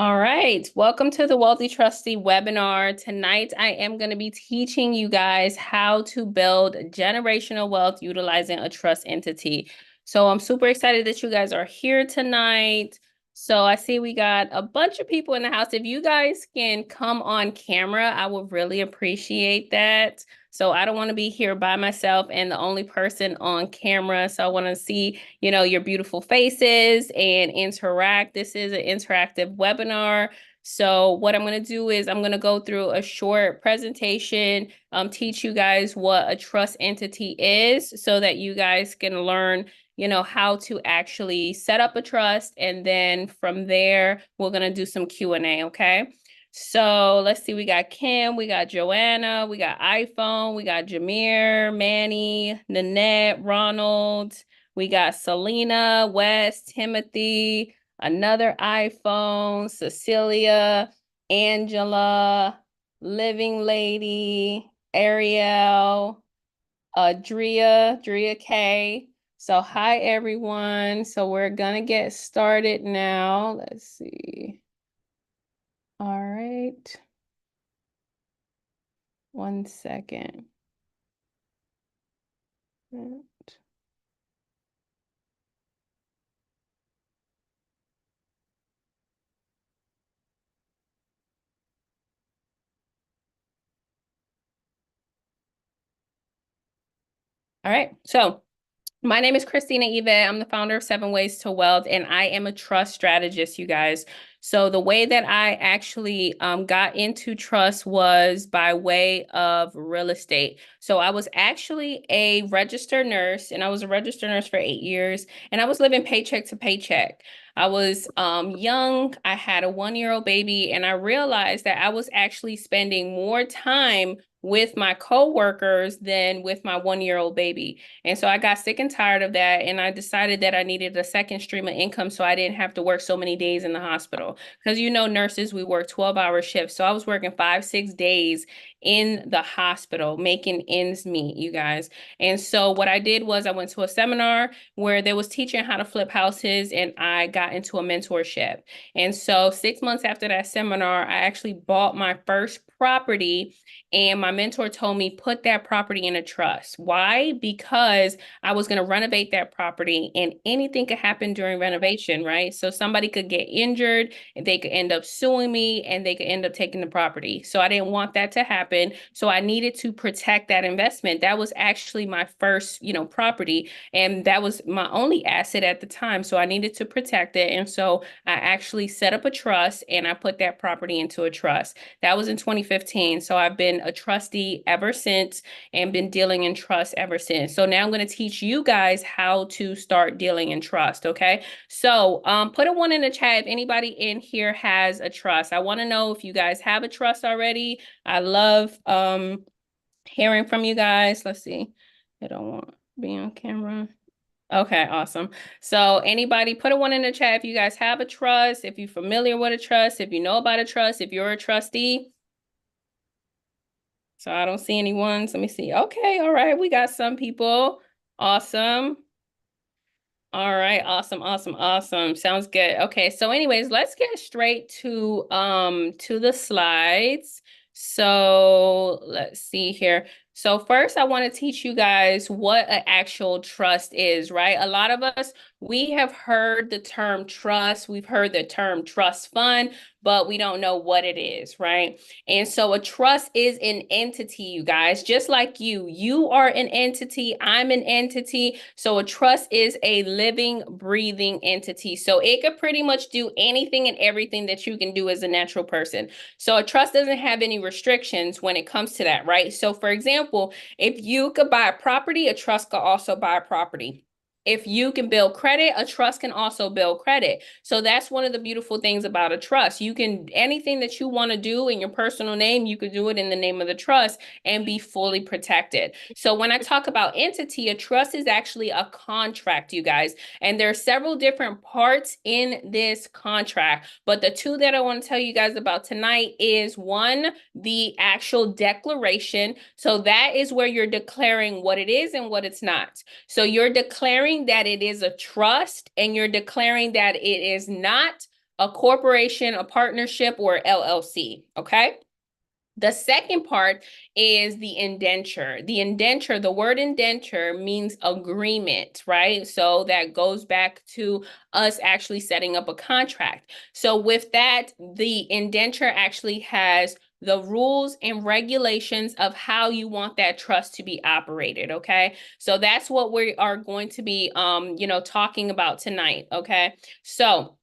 All right, welcome to the Wealthy Trustee webinar. Tonight, I am going to be teaching you guys how to build generational wealth utilizing a trust entity. So I'm super excited that you guys are here tonight. So I see we got a bunch of people in the house. If you guys can come on camera, I would really appreciate that. So I don't want to be here by myself and the only person on camera. So I want to see, your beautiful faces and interact. This is an interactive webinar. So what I'm going to do is I'm going to go through a short presentation, teach you guys what a trust entity is so that you guys can learn how to actually set up a trust. And then from there, we're going to do some Q&A, okay? So let's see, we got Kim, we got Joanna, we got iPhone, we got Jameer, Manny, Nanette, Ronald, we got Selena, Wes, Timothy, another iPhone, Cecilia, Angela, Living Lady, Ariel, Drea K. So hi everyone. So we're gonna get started now. Let's see. All right. One second. All right. So my name is Christina Yvette. I'm the founder of 7 Ways to Wealth, and I am a trust strategist, you guys. So the way that I actually got into trust was by way of real estate. So I was actually a registered nurse, and I was a registered nurse for 8 years, and I was living paycheck to paycheck. I was young. I had a 1-year-old baby, and I realized that I was actually spending more time with my coworkers than with my 1-year-old baby. And so I got sick and tired of that. And I decided that I needed a second stream of income so I didn't have to work so many days in the hospital. Because nurses, we work 12-hour shifts. So I was working 5, 6 days in the hospital, making ends meet, you guys. And so what I did was I went to a seminar where they was teaching how to flip houses, and I got into a mentorship. And so 6 months after that seminar, I actually bought my first property, and my mentor told me, put that property in a trust. Why? Because I was going to renovate that property, and anything could happen during renovation, right? So somebody could get injured, and they could end up suing me, and they could end up taking the property. So I didn't want that to happen. So I needed to protect that investment. That was actually my first, property, and that was my only asset at the time. So I needed to protect it. And so I actually set up a trust, and I put that property into a trust. That was in 2015. So I've been a trustee ever since and been dealing in trust ever since. So now I'm going to teach you guys how to start dealing in trust, okay? So put a 1 in the chat if anybody in here has a trust. I want to know if you guys have a trust already. I love hearing from you guys. Let's see. I don't want to be on camera. Okay, awesome. So anybody put a 1 in the chat if you guys have a trust, if you're familiar with a trust, if you know about a trust, if you're a trustee. So I don't see any ones. Let me see. Okay, all right. We got some people. Awesome. All right, awesome, awesome, awesome. Sounds good. Okay, so anyways, let's get straight to the slides. So let's see here. So first I want to teach you guys what an actual trust is, right? A lot of us, we have heard the term trust, we've heard the term trust fund, but we don't know what it is, right? And so a trust is an entity, you guys, just like you. You are an entity, I'm an entity. So a trust is a living, breathing entity. So it could pretty much do anything and everything that you can do as a natural person. So a trust doesn't have any restrictions when it comes to that, right? So for example, if you could buy a property, a trust could also buy a property. If you can build credit, a trust can also build credit. So that's one of the beautiful things about a trust. You can, anything that you want to do in your personal name, you could do it in the name of the trust and be fully protected. So when I talk about entity, a trust is actually a contract, you guys. And there are several different parts in this contract. But the two that I want to tell you guys about tonight is one, the actual declaration. So that is where you're declaring what it is and what it's not. So you're declaring that it is a trust, and you're declaring that it is not a corporation, a partnership, or LLC, okay? The second part is the indenture. The indenture, the word indenture means agreement, right? So that goes back to us actually setting up a contract. So with that, the indenture actually has the rules and regulations of how you want that trust to be operated, okay? So that's what we are going to be talking about tonight, okay? So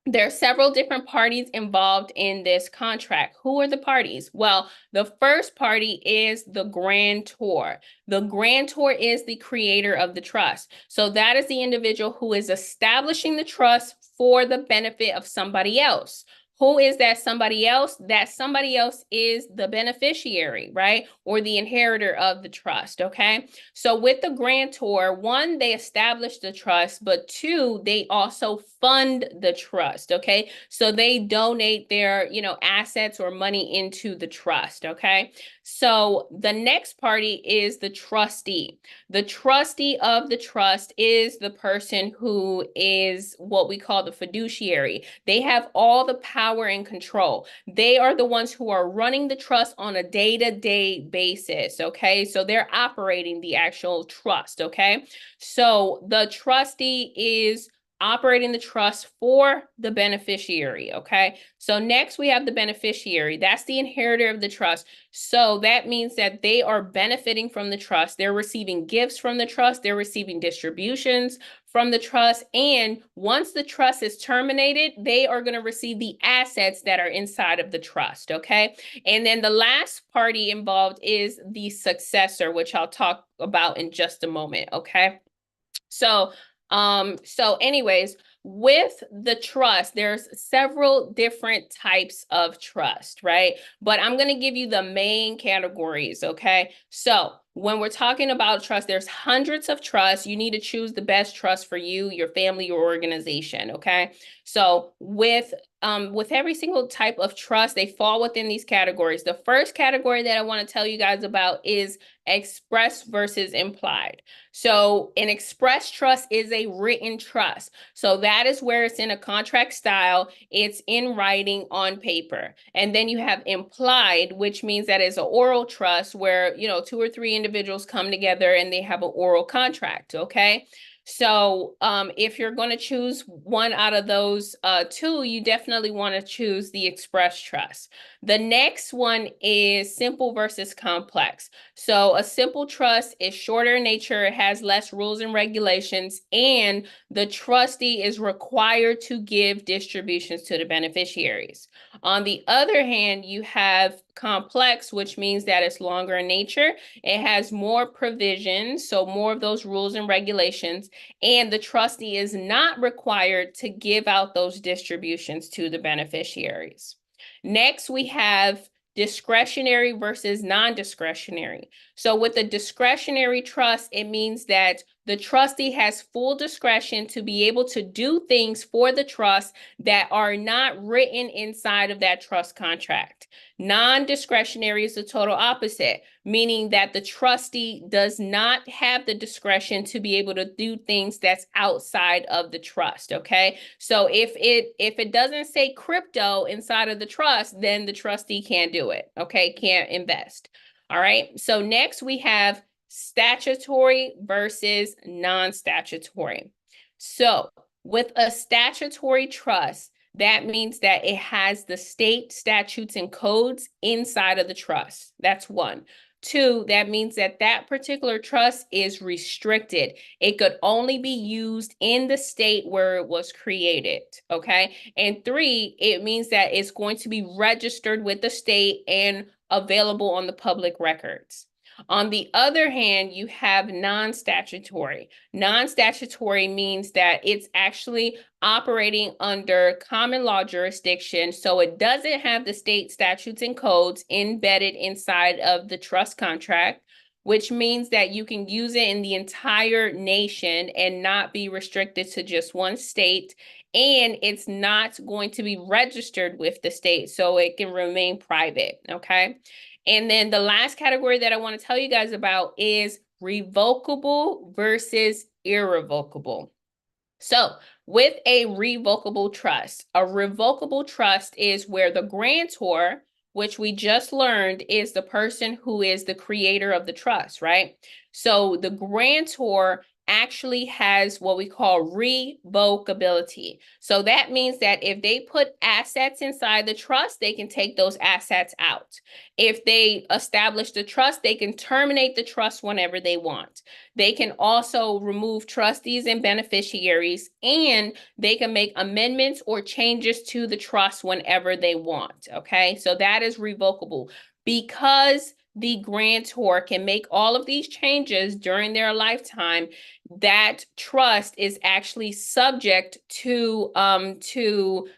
there are several different parties involved in this contract. Who are the parties? Well, the first party is the grantor. The grantor is the creator of the trust. So that is the individual who is establishing the trust for the benefit of somebody else. Who is that somebody else? That somebody else is the beneficiary, right? Or the inheritor of the trust, okay? So with the grantor, one, they establish the trust, but two, they also fund the trust, okay? So they donate their, assets or money into the trust, okay? So the next party is the trustee. The trustee of the trust is the person who is what we call the fiduciary. They have all the power and control. They are the ones who are running the trust on a day-to-day basis, okay? So they're operating the actual trust, okay? So the trustee is operating the trust for the beneficiary, okay? So next we have the beneficiary. That's the inheritor of the trust. So that means that they are benefiting from the trust. They're receiving gifts from the trust. They're receiving distributions from the trust. And once the trust is terminated, they are going to receive the assets that are inside of the trust, okay? And then the last party involved is the successor, which I'll talk about in just a moment, okay? So anyways, with the trust, there's several different types of trust, right? But I'm going to give you the main categories, okay? So when we're talking about trust, there's hundreds of trusts. You need to choose the best trust for you, your family, your organization, okay? So with every single type of trust, they fall within these categories. The first category that I want to tell you guys about is express versus implied. So an express trust is a written trust. So that is where it's in a contract style. It's in writing on paper. And then you have implied, which means that it's an oral trust where, two or three individuals come together and they have an oral contract, okay? So if you're going to choose one out of those two, you definitely want to choose the express trust. The next one is simple versus complex. So a simple trust is shorter in nature, it has less rules and regulations, and the trustee is required to give distributions to the beneficiaries. On the other hand, you have complex, which means that it's longer in nature. It has more provisions, so more of those rules and regulations, and the trustee is not required to give out those distributions to the beneficiaries. Next, we have discretionary versus non-discretionary. So with a discretionary trust, it means that the trustee has full discretion to be able to do things for the trust that are not written inside of that trust contract. Non-discretionary is the total opposite, meaning that the trustee does not have the discretion to be able to do things that's outside of the trust, okay? So if it doesn't say crypto inside of the trust, then the trustee can't do it, okay? Can't invest. All right, so next we have statutory versus non-statutory. So with a statutory trust, that means that it has the state statutes and codes inside of the trust. That's one. Two, that means that that particular trust is restricted. It could only be used in the state where it was created, okay? And three, it means that it's going to be registered with the state and available on the public records. On the other hand, you have non-statutory. Non-statutory means that it's actually operating under common law jurisdiction, so it doesn't have the state statutes and codes embedded inside of the trust contract, which means that you can use it in the entire nation and not be restricted to just one state, and it's not going to be registered with the state, so it can remain private, okay? And then the last category that I want to tell you guys about is revocable versus irrevocable. So with a revocable trust. A revocable trust is where the grantor, which we just learned is the person who is the creator of the trust, right? So the grantor actually has what we call revocability. So that means that if they put assets inside the trust, they can take those assets out. If they establish the trust, they can terminate the trust whenever they want. They can also remove trustees and beneficiaries, and they can make amendments or changes to the trust whenever they want, okay? So that is revocable. Because the grantor can make all of these changes during their lifetime, that trust is actually subject to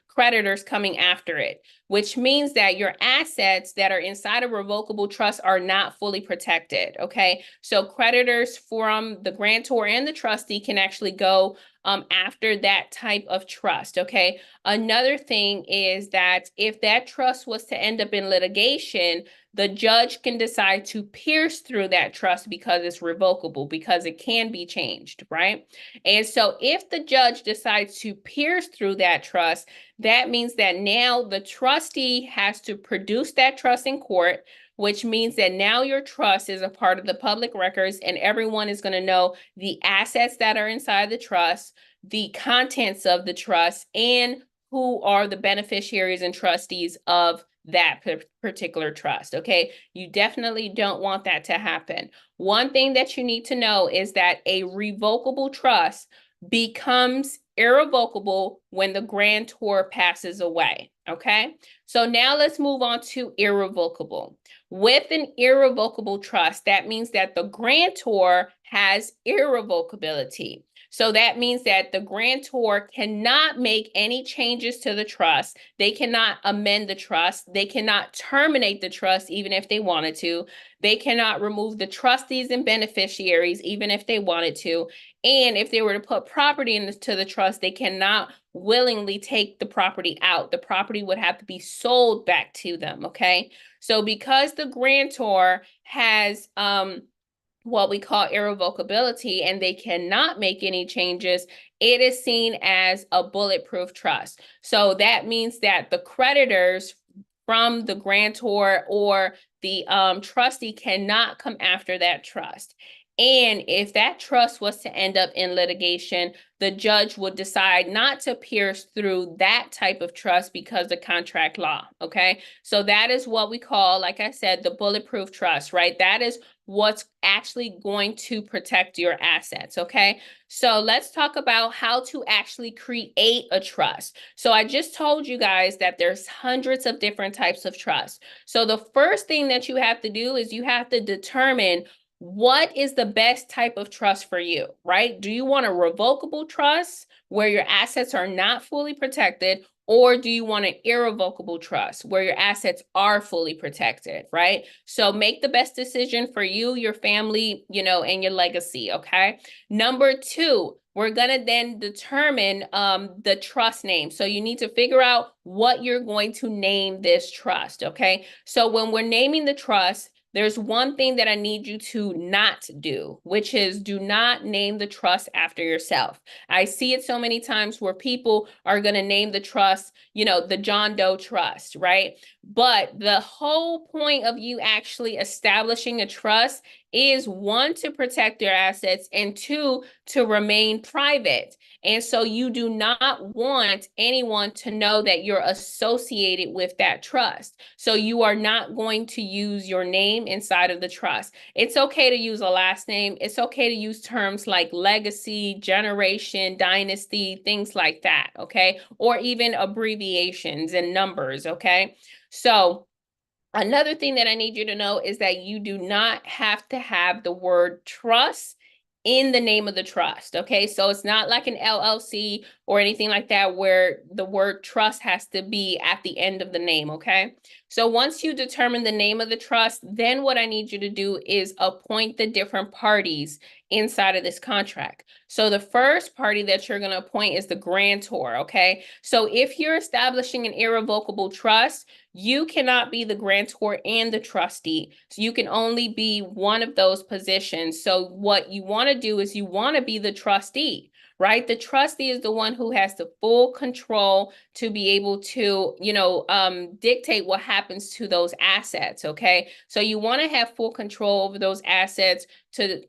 creditors coming after it, which means that your assets that are inside a revocable trust are not fully protected, okay? So creditors from the grantor and the trustee can actually go after that type of trust, okay? Another thing is that if that trust was to end up in litigation, the judge can decide to pierce through that trust because it's revocable, because it can be changed, right? And so if the judge decides to pierce through that trust, that means that now the trustee has to produce that trust in court, which means that now your trust is a part of the public records and everyone is going to know the assets that are inside the trust, the contents of the trust, and who are the beneficiaries and trustees of that particular trust, okay? You definitely don't want that to happen. One thing that you need to know is that a revocable trust becomes irrevocable when the grantor passes away, okay? So now let's move on to irrevocable. With an irrevocable trust, that means that the grantor has irrevocability. So that means that the grantor cannot make any changes to the trust. They cannot amend the trust. They cannot terminate the trust even if they wanted to. They cannot remove the trustees and beneficiaries even if they wanted to. And if they were to put property into the trust, they cannot willingly take the property out. The property would have to be sold back to them, okay? So because the grantor has what we call irrevocability and they cannot make any changes, it is seen as a bulletproof trust. So that means that the creditors from the grantor or the trustee cannot come after that trust. And if that trust was to end up in litigation, the judge would decide not to pierce through that type of trust because of contract law, okay? So that is what we call, like I said, the bulletproof trust, right? That is what's actually going to protect your assets, okay? So let's talk about how to actually create a trust. So I just told you guys that there's hundreds of different types of trust. So the first thing that you have to do is you have to determine what is the best type of trust for you, right? Do you want a revocable trust where your assets are not fully protected, or do you want an irrevocable trust where your assets are fully protected, right? So make the best decision for you, your family, and your legacy, okay? Number two, we're going to then determine the trust name. So you need to figure out what you're going to name this trust, okay? So when we're naming the trust, there's one thing that I need you to not do, which is do not name the trust after yourself. I see it so many times where people are going to name the trust, the John Doe Trust, right? But the whole point of you actually establishing a trust is, one, to protect your assets, and two, to remain private. And so you do not want anyone to know that you're associated with that trust. So you are not going to use your name inside of the trust. It's okay to use a last name. It's okay to use terms like legacy, generation, dynasty, things like that, okay? Or even abbreviations and numbers, okay? So another thing that I need you to know is that you do not have to have the word trust in the name of the trust, okay? So it's not like an LLC or anything like that where the word trust has to be at the end of the name, okay? So once you determine the name of the trust, then what I need you to do is appoint the different parties inside of this contract. So the first party that you're going to appoint is the grantor, okay? So if you're establishing an irrevocable trust, you cannot be the grantor and the trustee. So you can only be one of those positions. So what you want to do is you want to be the trustee, right? The trustee is the one who has the full control to be able to, dictate what happens to those assets, okay? So you want to have full control over those assets to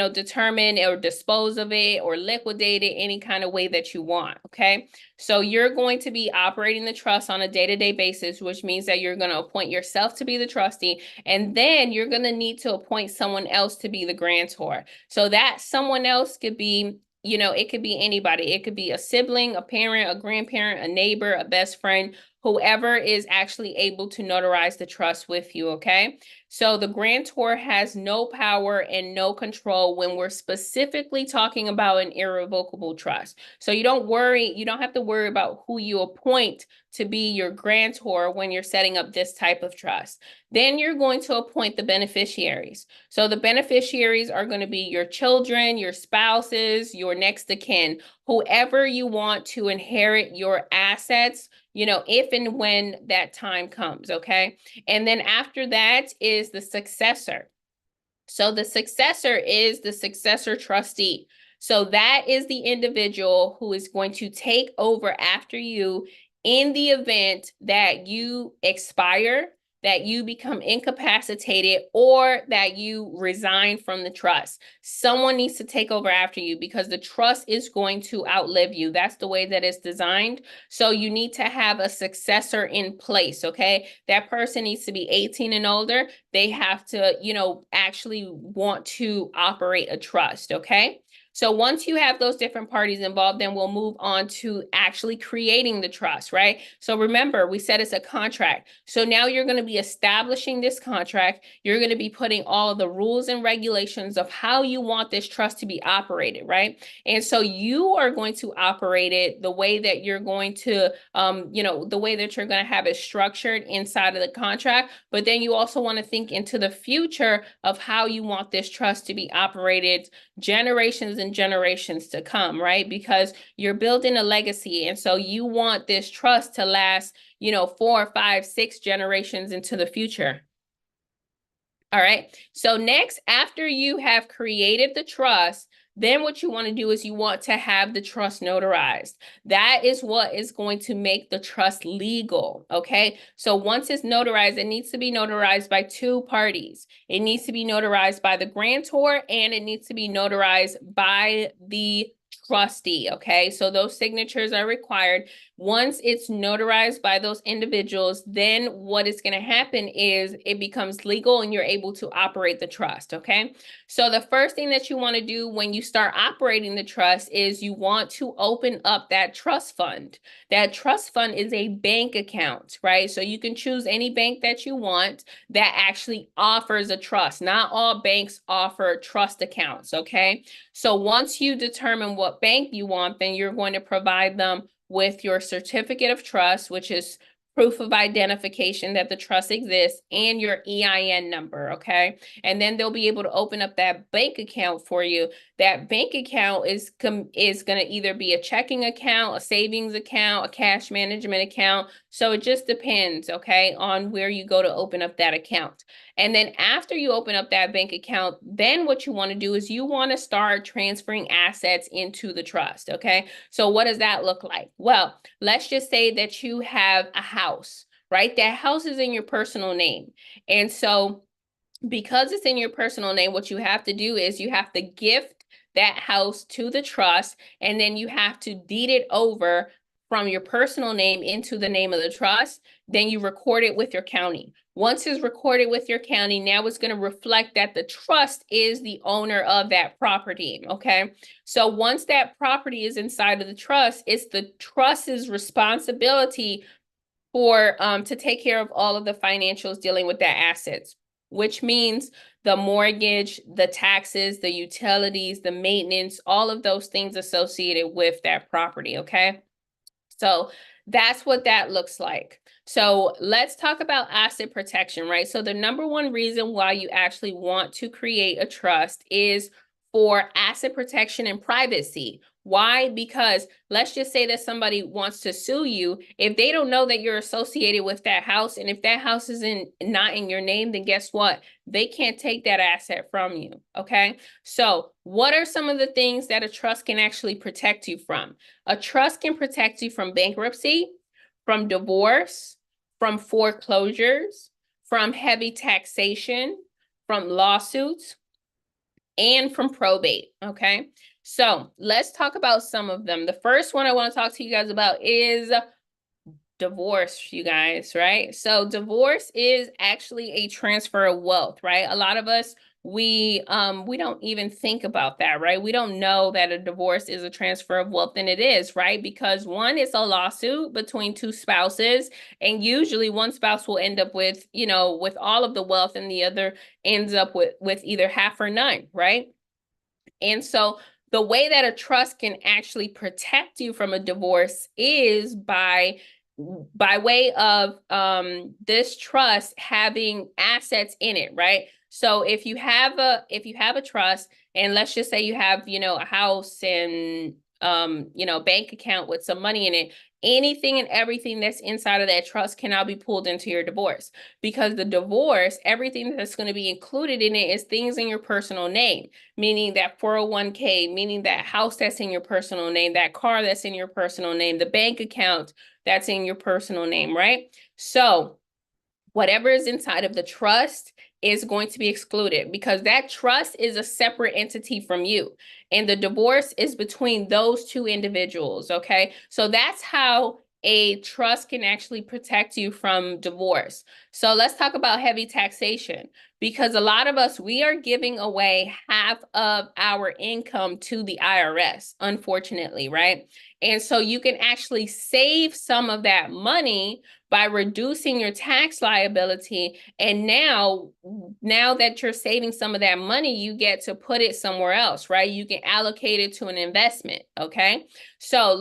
determine or dispose of it or liquidate it any kind of way that you want, okay? So you're going to be operating the trust on a day-to-day basis, which means that you're going to appoint yourself to be the trustee, and then you're going to need to appoint someone else to be the grantor. So that someone else could be, it could be anybody. It could be a sibling, a parent, a grandparent, a neighbor, a best friend, whoever is actually able to notarize the trust with you, okay? So the grantor has no power and no control when we're specifically talking about an irrevocable trust. So you don't have to worry about who you appoint to be your grantor when you're setting up this type of trust. Then you're going to appoint the beneficiaries. So the beneficiaries are going to be your children, your spouses, your next of kin, whoever you want to inherit your assets, if and when that time comes, okay? And then after that is the successor. So the successor is the successor trustee. So that is the individual who is going to take over after you in the event that you expire, that you become incapacitated, or that you resign from the trust. Someone needs to take over after you because the trust is going to outlive you. That's the way that it's designed. So you need to have a successor in place, okay? That person needs to be 18 and older. They have to, actually want to operate a trust, okay? So once you have those different parties involved, then we'll move on to actually creating the trust, right? So remember, we said it's a contract. So now you're going to be establishing this contract. You're going to be putting all of the rules and regulations of how you want this trust to be operated, right? And so you are going to operate it the way that you're going to, the way that you're going to have it structured inside of the contract. But then you also want to think into the future of how you want this trust to be operated generations and generations to come, right? Because you're building a legacy. And so you want this trust to last, 4, 5, 6 generations into the future. All right. So next, after you have created the trust, then what you want to do is you want to have the trust notarized. That is what is going to make the trust legal, okay? So once it's notarized, it needs to be notarized by 2 parties. It needs to be notarized by the grantor and it needs to be notarized by the trustee, okay? So those signatures are required. Once it's notarized by those individuals, then what is going to happen is it becomes legal and you're able to operate the trust, okay? So the first thing that you want to do when you start operating the trust is you want to open up that trust fund. That trust fund is a bank account, right? So you can choose any bank that you want that actually offers a trust. Not all banks offer trust accounts, okay? So once you determine what bank you want, then you're going to provide them with your certificate of trust, which is proof of identification that the trust exists, and your EIN number, okay? And then they'll be able to open up that bank account for you. That bank account is going to either be a checking account, a savings account, a cash management account. So it just depends, okay, on where you go to open up that account. And then after you open up that bank account, then what you want to do is you want to start transferring assets into the trust, okay? So what does that look like? Well, let's just say that you have a house, right? That house is in your personal name. And so because it's in your personal name, what you have to do is you have to gift that house to the trust, and then you have to deed it over from your personal name into the name of the trust. Then you record it with your county. Once it's recorded with your county, now it's going to reflect that the trust is the owner of that property, okay? So once that property is inside of the trust, it's the trust's responsibility for to take care of all of the financials dealing with that assets, which means the mortgage, the taxes, the utilities, the maintenance, all of those things associated with that property, okay? So that's what that looks like. So let's talk about asset protection, right? So the number one reason why you actually want to create a trust is for asset protection and privacy. Why? Because let's just say that somebody wants to sue you. If they don't know that you're associated with that house, and if that house is not in your name, then guess what? They can't take that asset from you, okay? So what are some of the things that a trust can actually protect you from? A trust can protect you from bankruptcy, from divorce, from foreclosures, from heavy taxation, from lawsuits, and from probate, okay? So let's talk about some of them. The first one I want to talk to you guys about is divorce, you guys, right? So divorce is actually a transfer of wealth, right? A lot of us, we don't even think about that, right? We don't know that a divorce is a transfer of wealth, and it is, right? Because one, it's a lawsuit between two spouses, and usually one spouse will end up with, you know, with all of the wealth, and the other ends up with either half or none, right? And so the way that a trust can actually protect you from a divorce is by way of this trust having assets in it, right? So if you have a trust, and let's just say you have, you know, a house and you know, bank account with some money in it, anything and everything that's inside of that trust cannot be pulled into your divorce, because the divorce, everything that's going to be included in it is things in your personal name, meaning that 401k, meaning that house that's in your personal name, that car that's in your personal name, the bank account that's in your personal name, right? So whatever is inside of the trust is going to be excluded, because that trust is a separate entity from you. And the divorce is between those two individuals, okay? So that's how a trust can actually protect you from divorce. So let's talk about heavy taxation, because a lot of us, we are giving away half of our income to the IRS, unfortunately, right? And so you can actually save some of that money by reducing your tax liability. And now that you're saving some of that money, you get to put it somewhere else, right? You can allocate it to an investment, okay? So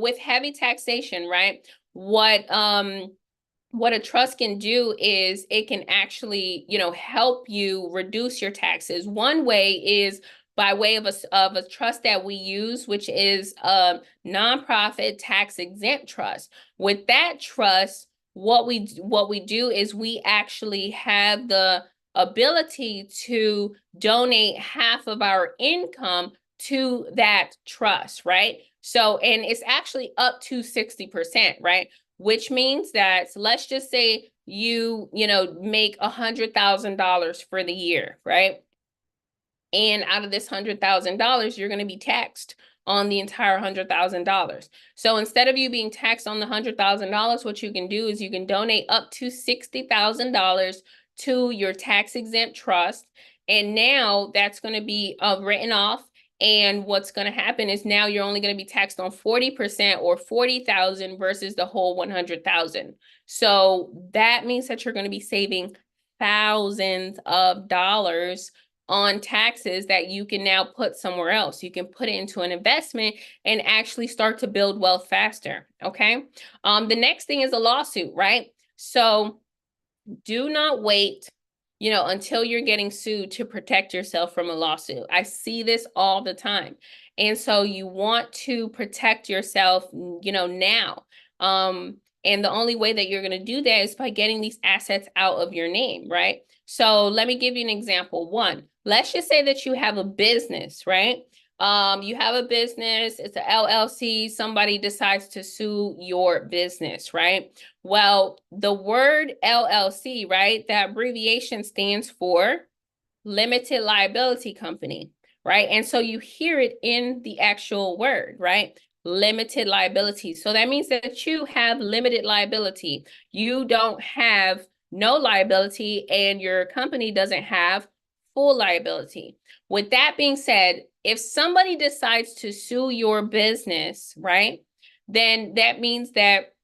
with heavy taxation, right? What a trust can do is it can actually, you know, help you reduce your taxes. One way is by way of a trust that we use, which is a nonprofit tax exempt trust. With that trust, what we do is we actually have the ability to donate half of our income to that trust, right? So, and it's actually up to 60%, right? Which means that, let's just say you know, make $100,000 for the year, right? And out of this $100,000, you're going to be taxed on the entire $100,000. So instead of you being taxed on the $100,000, what you can do is you can donate up to $60,000 to your tax exempt trust. And now that's going to be written off. And what's going to happen is now you're only going to be taxed on 40% or 40,000 versus the whole 100,000. So that means that you're going to be saving thousands of dollars on taxes that you can now put somewhere else. You can put it into an investment and actually start to build wealth faster, okay? The next thing is a lawsuit, right? So do not wait, you know, until you're getting sued to protect yourself from a lawsuit. I see this all the time. And so you want to protect yourself, you know, now. And the only way that you're going to do that is by getting these assets out of your name, right? So let me give you an example. One, let's just say that you have a business, right? You have a business, it's a LLC, somebody decides to sue your business, right? Well, the word LLC, right? That abbreviation stands for limited liability company, right? And so you hear it in the actual word, right? Limited liability. So that means that you have limited liability. You don't have no liability, and your company doesn't have full liability. With that being said, if somebody decides to sue your business, right, then that means that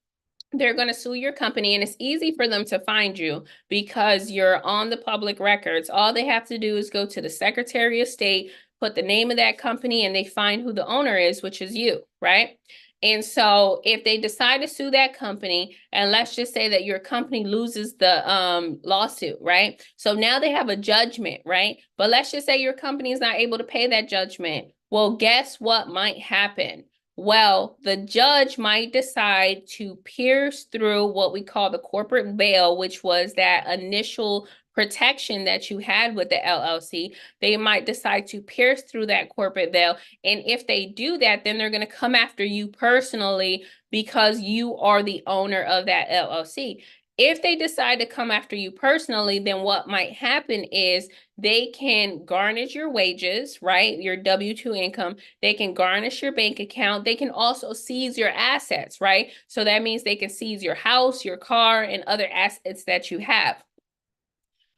they're going to sue your company, and it's easy for them to find you because you're on the public records. All they have to do is go to the Secretary of State, put the name of that company, and they find who the owner is, which is you, right? And so if they decide to sue that company, and let's just say that your company loses the lawsuit, right? So now they have a judgment, right? But let's just say your company is not able to pay that judgment. Well, guess what might happen? Well, the judge might decide to pierce through what we call the corporate veil, which was that initial protection that you had with the LLC. They might decide to pierce through that corporate veil. And if they do that, then they're going to come after you personally because you are the owner of that LLC. If they decide to come after you personally, then what might happen is they can garnish your wages, right? Your W-2 income. They can garnish your bank account. They can also seize your assets, right? So that means they can seize your house, your car, and other assets that you have.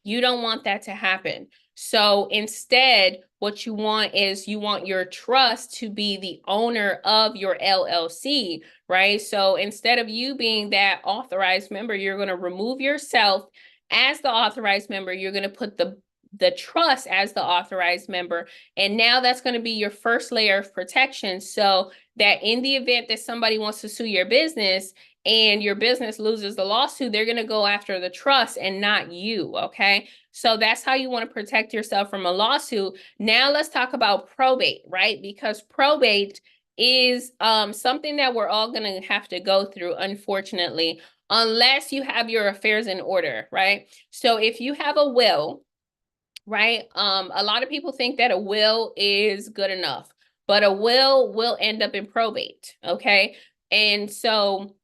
You don't want that to happen. So instead, what you want is you want your trust to be the owner of your LLC, right? So instead of you being that authorized member, you're going to remove yourself as the authorized member. You're going to put the trust as the authorized member. And now that's going to be your first layer of protection. So that in the event that somebody wants to sue your business, and your business loses the lawsuit, they're going to go after the trust and not you, okay? So that's how you want to protect yourself from a lawsuit. Now let's talk about probate, right? Because probate is something that we're all going to have to go through, unfortunately, unless you have your affairs in order, right? So if you have a will, right? A lot of people think that a will is good enough, but a will end up in probate, okay? And so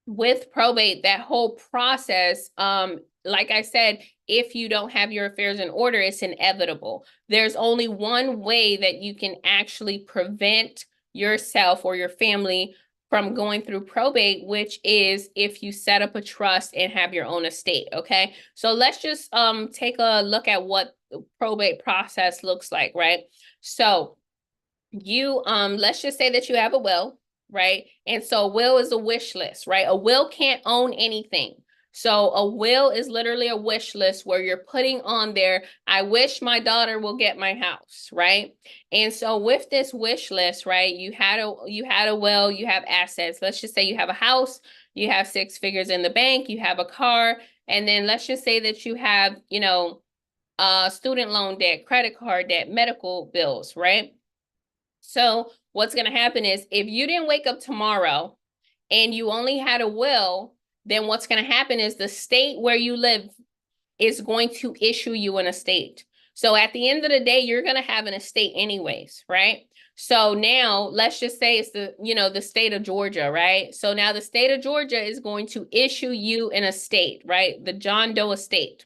with probate, that whole process, like I said, if you don't have your affairs in order, it's inevitable. There's only one way that you can actually prevent yourself or your family from going through probate, which is if you set up a trust and have your own estate, okay? So let's just take a look at what the probate process looks like, right? So you let's just say that you have a will, right? And so a will is a wish list, right? A will can't own anything. So a will is literally a wish list where you're putting on there, I wish my daughter will get my house, right? And so with this wish list, right, you had a will, you have assets. Let's just say you have a house, you have 6 figures in the bank, you have a car, and then let's just say that you have, student loan debt, credit card debt, medical bills, right? So what's going to happen is if you didn't wake up tomorrow and you only had a will, then what's going to happen is the state where you live is going to issue you an estate. So at the end of the day, you're going to have an estate anyways, right? So now let's just say it's the state of Georgia, right? So now the state of Georgia is going to issue you an estate, right? The John Doe estate.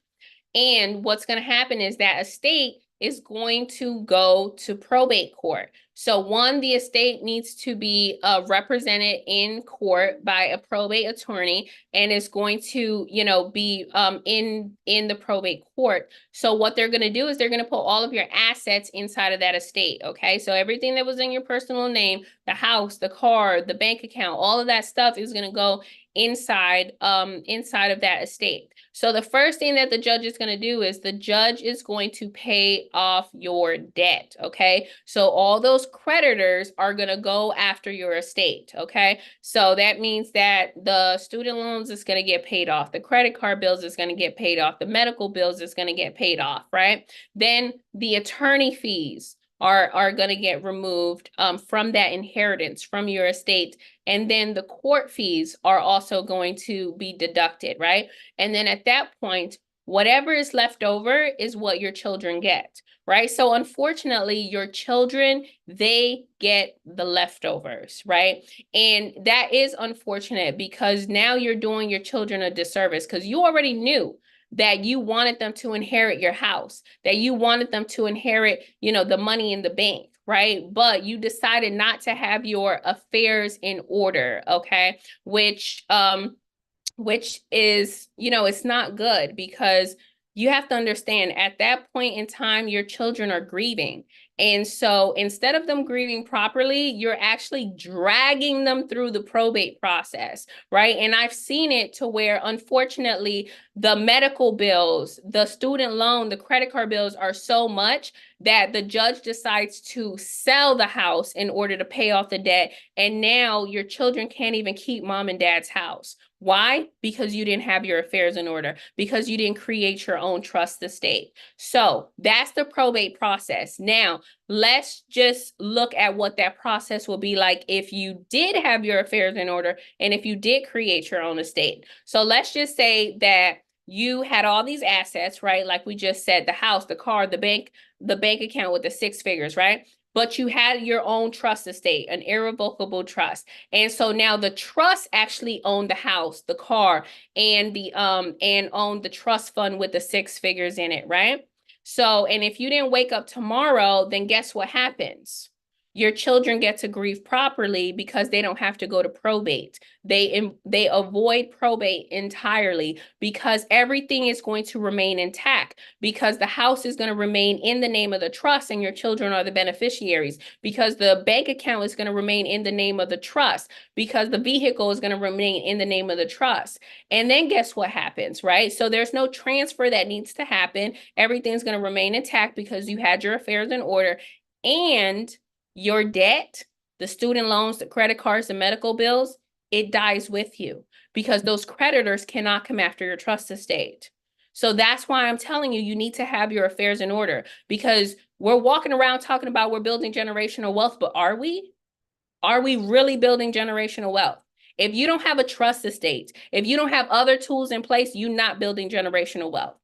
And what's going to happen is that estate is going to go to probate court. So one, the estate needs to be represented in court by a probate attorney, and it's going to, be in the probate court. So what they're going to do is they're going to put all of your assets inside of that estate, okay? So everything that was in your personal name, the house, the car, the bank account, all of that stuff is going to go inside of that estate. So the first thing that the judge is going to do is the judge is going to pay off your debt, okay? So all those creditors are going to go after your estate, okay? So that means that the student loans is going to get paid off, the credit card bills is going to get paid off, the medical bills is going to get paid off, right? Then the attorney fees are going to get removed from that inheritance, from your estate. And then the court fees are also going to be deducted, right? And then at that point, whatever is left over is what your children get, right? So unfortunately, your children, they get the leftovers, right? And that is unfortunate because now you're doing your children a disservice because you already knew that you wanted them to inherit your house, that you wanted them to inherit, the money in the bank, right? But you decided not to have your affairs in order, okay? Which is, it's not good because you have to understand at that point in time, your children are grieving. And so instead of them grieving properly, you're actually dragging them through the probate process, right? And I've seen it to where, unfortunately, the medical bills, the student loan, the credit card bills are so much that the judge decides to sell the house in order to pay off the debt. And now your children can't even keep mom and dad's house. Why? Because you didn't have your affairs in order, because you didn't create your own trust estate. So that's the probate process. Now, let's just look at what that process will be like if you did have your affairs in order and if you did create your own estate. So let's just say that you had all these assets, right? Like we just said, the house, the car, the bank account with the 6 figures, right? But you had your own trust estate, an irrevocable trust. And so now the trust actually owned the house, the car, and owned the trust fund with the 6 figures in it, right? So, and if you didn't wake up tomorrow, then guess what happens? Your children get to grieve properly because they don't have to go to probate. They avoid probate entirely because everything is going to remain intact, because the house is going to remain in the name of the trust and your children are the beneficiaries, because the bank account is going to remain in the name of the trust, because the vehicle is going to remain in the name of the trust. And then guess what happens, right? So there's no transfer that needs to happen. Everything's going to remain intact because you had your affairs in order, and your debt, the student loans, the credit cards, the medical bills, it dies with you because those creditors cannot come after your trust estate. So that's why I'm telling you, you need to have your affairs in order, because we're walking around talking about we're building generational wealth, but are we? Are we really building generational wealth? If you don't have a trust estate, if you don't have other tools in place, you're not building generational wealth.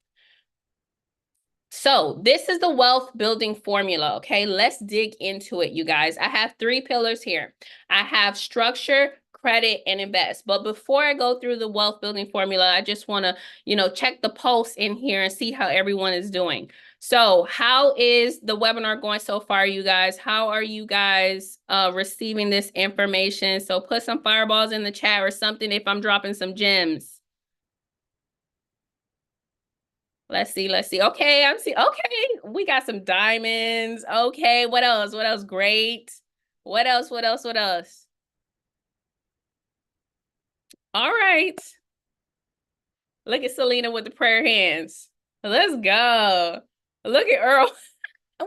So this is the wealth building formula, okay? Let's dig into it, you guys. I have 3 pillars here. I have structure, credit, and invest. But before I go through the wealth building formula, I just want to, check the pulse in here and see how everyone is doing. So how is the webinar going so far, you guys? How are you guys receiving this information? So put some fireballs in the chat or something if I'm dropping some gems. Let's see. Okay, I'm seeing. Okay, we got some diamonds. Okay, what else? What else? Great. What else? What else? What else? All right. Look at Selena with the prayer hands. Let's go. Look at Earl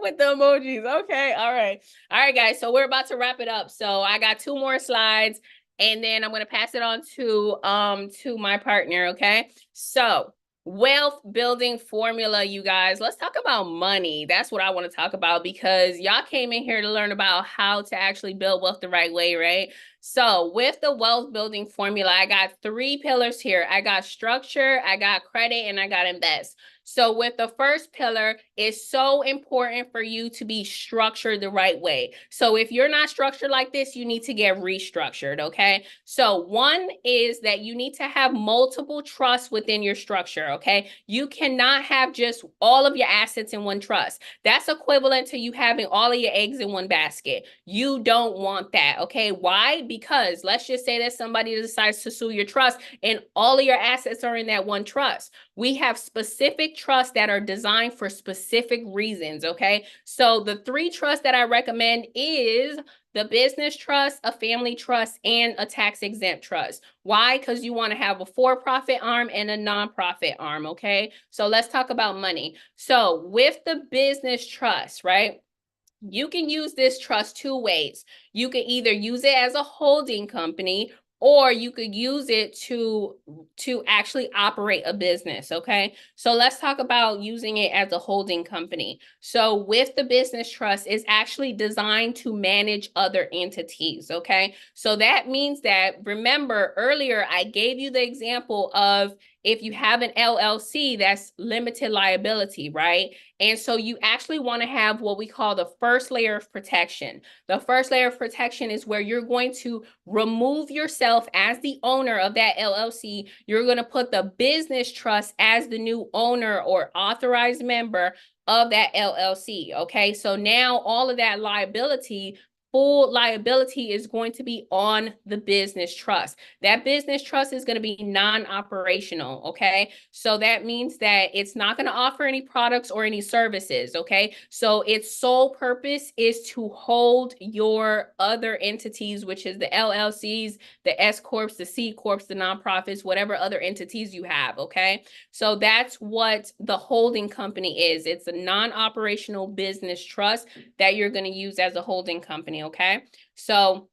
with the emojis. Okay, all right. All right, guys, so we're about to wrap it up. So I got 2 more slides, and then I'm going to pass it on to my partner, okay? So wealth building formula, you guys. Let's talk about money. That's what I want to talk about, because y'all came in here to learn about how to actually build wealth the right way, right? So with the wealth building formula, I got 3 pillars here. I got structure, I got credit, and I got invest. So with the first pillar, it's so important for you to be structured the right way. So if you're not structured like this, you need to get restructured, okay? So one is that you need to have multiple trusts within your structure, okay? You cannot have just all of your assets in one trust. That's equivalent to you having all of your eggs in one basket. You don't want that, okay? Why? Because let's just say that somebody decides to sue your trust and all of your assets are in that one trust. We have specific trusts that are designed for specific reasons, okay? So the 3 trusts that I recommend is the business trust, a family trust, and a tax-exempt trust. Why? Because you want to have a for-profit arm and a nonprofit arm, okay? So let's talk about money. So with the business trust, right? You can use this trust 2 ways. You can either use it as a holding company, or you could use it to actually operate a business, okay? So let's talk about using it as a holding company. So with the business trust, it's actually designed to manage other entities, okay? So that means that, remember earlier, I gave you the example of if you have an LLC, that's limited liability, right? And so you actually want to have what we call the first layer of protection. The first layer of protection is where you're going to remove yourself as the owner of that LLC. You're going to put the business trust as the new owner or authorized member of that LLC, okay? So now all of that liability, full liability, is going to be on the business trust. That business trust is going to be non-operational, okay? So that means that it's not going to offer any products or any services, okay? So its sole purpose is to hold your other entities, which is the LLCs, the S Corps, the C Corps, the nonprofits, whatever other entities you have, okay? So that's what the holding company is. It's a non-operational business trust that you're going to use as a holding company, okay? So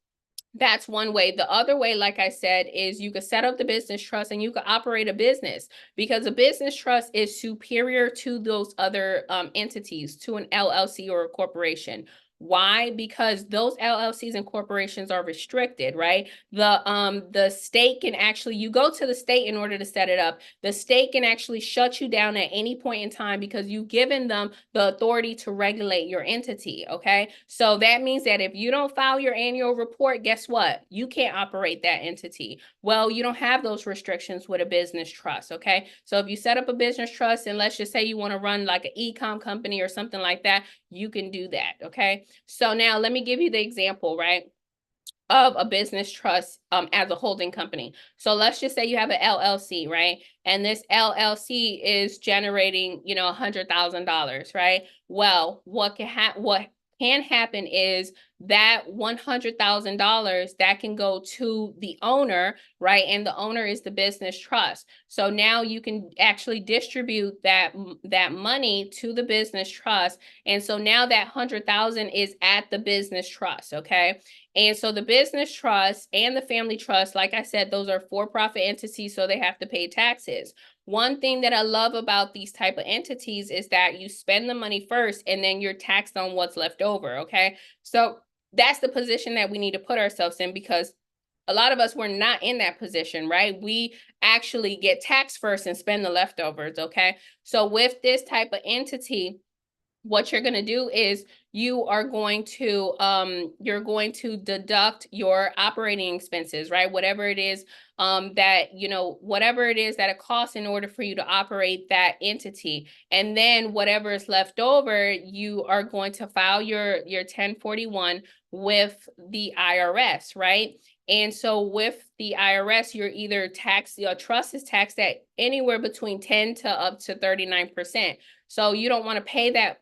That's one way. The other way, like I said, is you could set up the business trust and you could operate a business, because a business trust is superior to those other entities, to an LLC or a corporation. Why? Because those LLCs and corporations are restricted, right? The state can actually, you go to the state in order to set it up. The state can actually shut you down at any point in time because you've given them the authority to regulate your entity, okay? So that means that if you don't file your annual report, guess what? You can't operate that entity. Well, you don't have those restrictions with a business trust, okay? So if you set up a business trust and let's just say you want to run like an e-com company or something like that, you can do that, okay? So now let me give you the example, right, of a business trust as a holding company. So let's just say you have an LLC, right? And this LLC is generating, $100,000, right? Well, what can happen is that $100,000 that can go to the owner, right? And the owner is the business trust. So now you can actually distribute that money to the business trust. And so now that 100,000 is at the business trust, okay? And so the business trust and the family trust, like I said, those are for-profit entities, so they have to pay taxes. One thing that I love about these type of entities is that you spend the money first and then you're taxed on what's left over, okay? So that's the position that we need to put ourselves in, because a lot of us were not in that position, right? We actually get taxed first and spend the leftovers, okay? So with this type of entity, what you're going to do is you're going to deduct your operating expenses, right? Whatever it is whatever it is that it costs in order for you to operate that entity. And then whatever is left over, you are going to file your 1041 with the IRS, right? And so with the IRS, you're either taxed, your trust is taxed at anywhere between 10 to up to 39%. So you don't want to pay that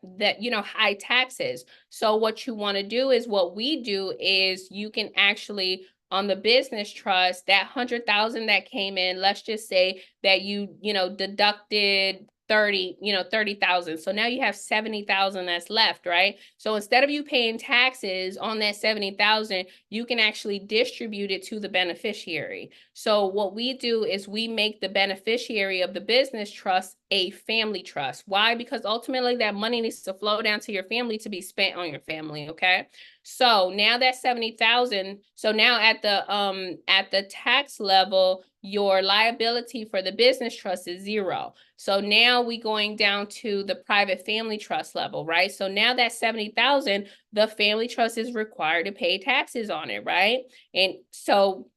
high taxes. So what you want to do is, what we do is, you can actually, on the business trust, that 100,000 that came in, let's just say that you deducted 30,000. So now you have 70,000 that's left, right? So instead of you paying taxes on that 70,000, you can actually distribute it to the beneficiary. So what we do is we make the beneficiary of the business trust a family trust. Why? Because ultimately that money needs to flow down to your family to be spent on your family, okay? So now that 70,000, so now at the tax level, your liability for the business trust is 0. So now we going down to the private family trust level, right? So now that 70,000, the family trust is required to pay taxes on it, right? And so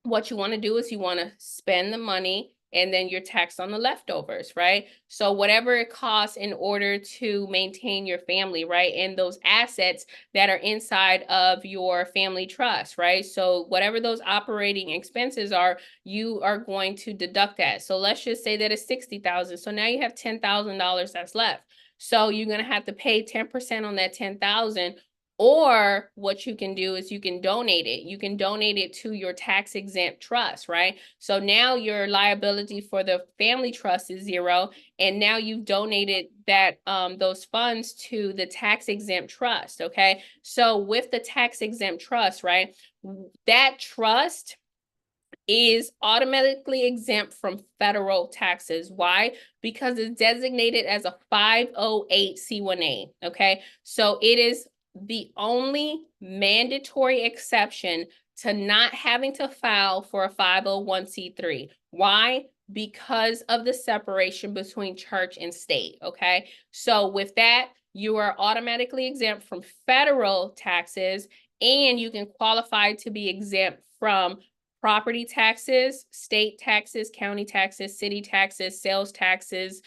what you want to do is you want to spend the money and then you're taxed on the leftovers, right? So whatever it costs in order to maintain your family, right? And those assets that are inside of your family trust, right? So whatever those operating expenses are, you are going to deduct that. So let's just say that it's 60,000. So now you have $10,000 that's left. So you're going to have to pay 10% on that 10,000. Or what you can do is you can donate it. You can donate it to your tax exempt trust, right? So now your liability for the family trust is 0. And now you've donated that those funds to the tax exempt trust, okay? So with the tax exempt trust, right, that trust is automatically exempt from federal taxes. Why? Because it's designated as a 508c1a, okay? So it is the only mandatory exception to not having to file for a 501c3. Why? Because of the separation between church and state, okay? So with that, you are automatically exempt from federal taxes, and you can qualify to be exempt from property taxes, state taxes, county taxes, city taxes, sales taxes,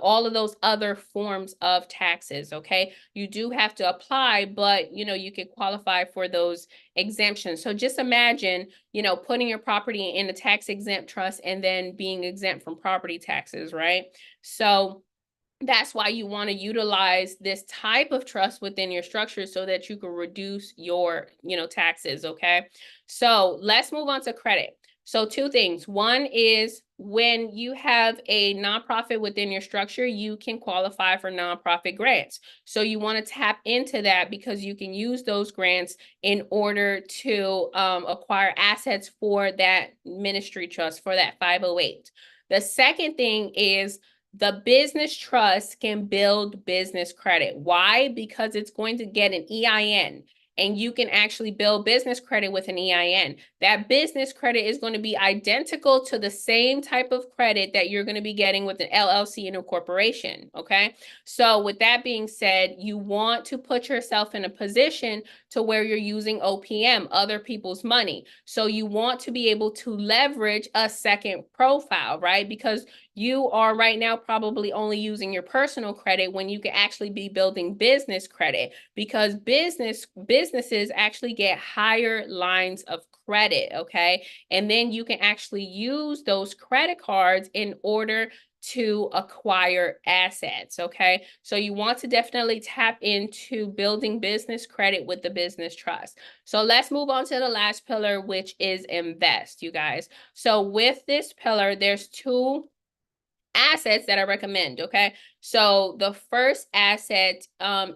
all of those other forms of taxes, okay? You do have to apply, but, you can qualify for those exemptions. So just imagine, putting your property in a tax exempt trust and then being exempt from property taxes, right? So that's why you want to utilize this type of trust within your structure so that you can reduce your, taxes, okay? So let's move on to credit. So two things. One is when you have a nonprofit within your structure, you can qualify for nonprofit grants. So you want to tap into that because you can use those grants in order to acquire assets for that ministry trust, for that 508. The second thing is the business trust can build business credit. Why? Because it's going to get an EIN. And you can actually build business credit with an EIN. That business credit is going to be identical to the same type of credit that you're going to be getting with an LLC and a corporation, okay? So with that being said, you want to put yourself in a position to where you're using OPM, other people's money. So you want to be able to leverage a second profile, right? Because you are right now probably only using your personal credit when you can actually be building business credit, because businesses actually get higher lines of credit, okay? And then you can actually use those credit cards in order to acquire assets, okay? So you want to definitely tap into building business credit with the business trust. So let's move on to the last pillar, which is invest, you guys. So with this pillar, there's two assets that I recommend, okay? So the first asset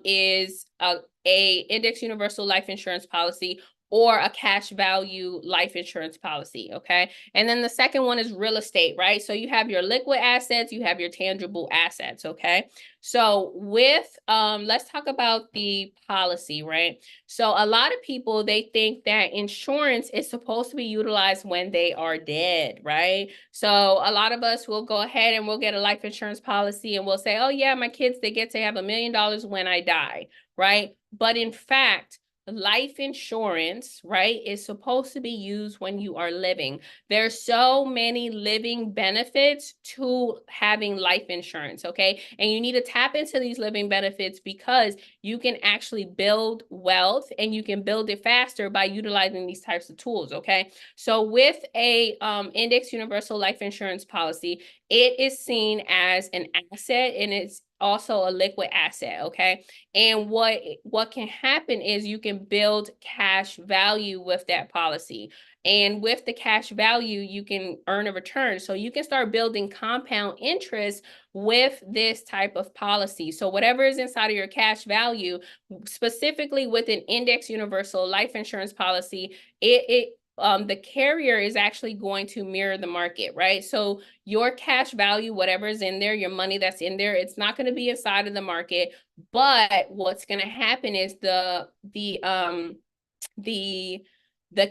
is a index universal life insurance policy or a cash value life insurance policy, okay? And then the second one is real estate, right? So you have your liquid assets, you have your tangible assets, okay? So with, let's talk about the policy, right? So a lot of people, they think that insurance is supposed to be utilized when they are dead, right? So a lot of us will go ahead and we'll get a life insurance policy and we'll say, oh yeah, my kids, they get to have $1 million when I die, right? But in fact, life insurance, right, is supposed to be used when you are living. There's so many living benefits to having life insurance, okay? And you need to tap into these living benefits because you can actually build wealth and you can build it faster by utilizing these types of tools, okay? So with a index universal life insurance policy, it is seen as an asset and it's also a liquid asset, okay? And what can happen is you can build cash value with that policy. And with the cash value, you can earn a return. So you can start building compound interest with this type of policy. So whatever is inside of your cash value, specifically with an index universal life insurance policy, the carrier is actually going to mirror the market, right? So your cash value, whatever is in there, your money that's in there, it's not going to be inside of the market. But what's going to happen is the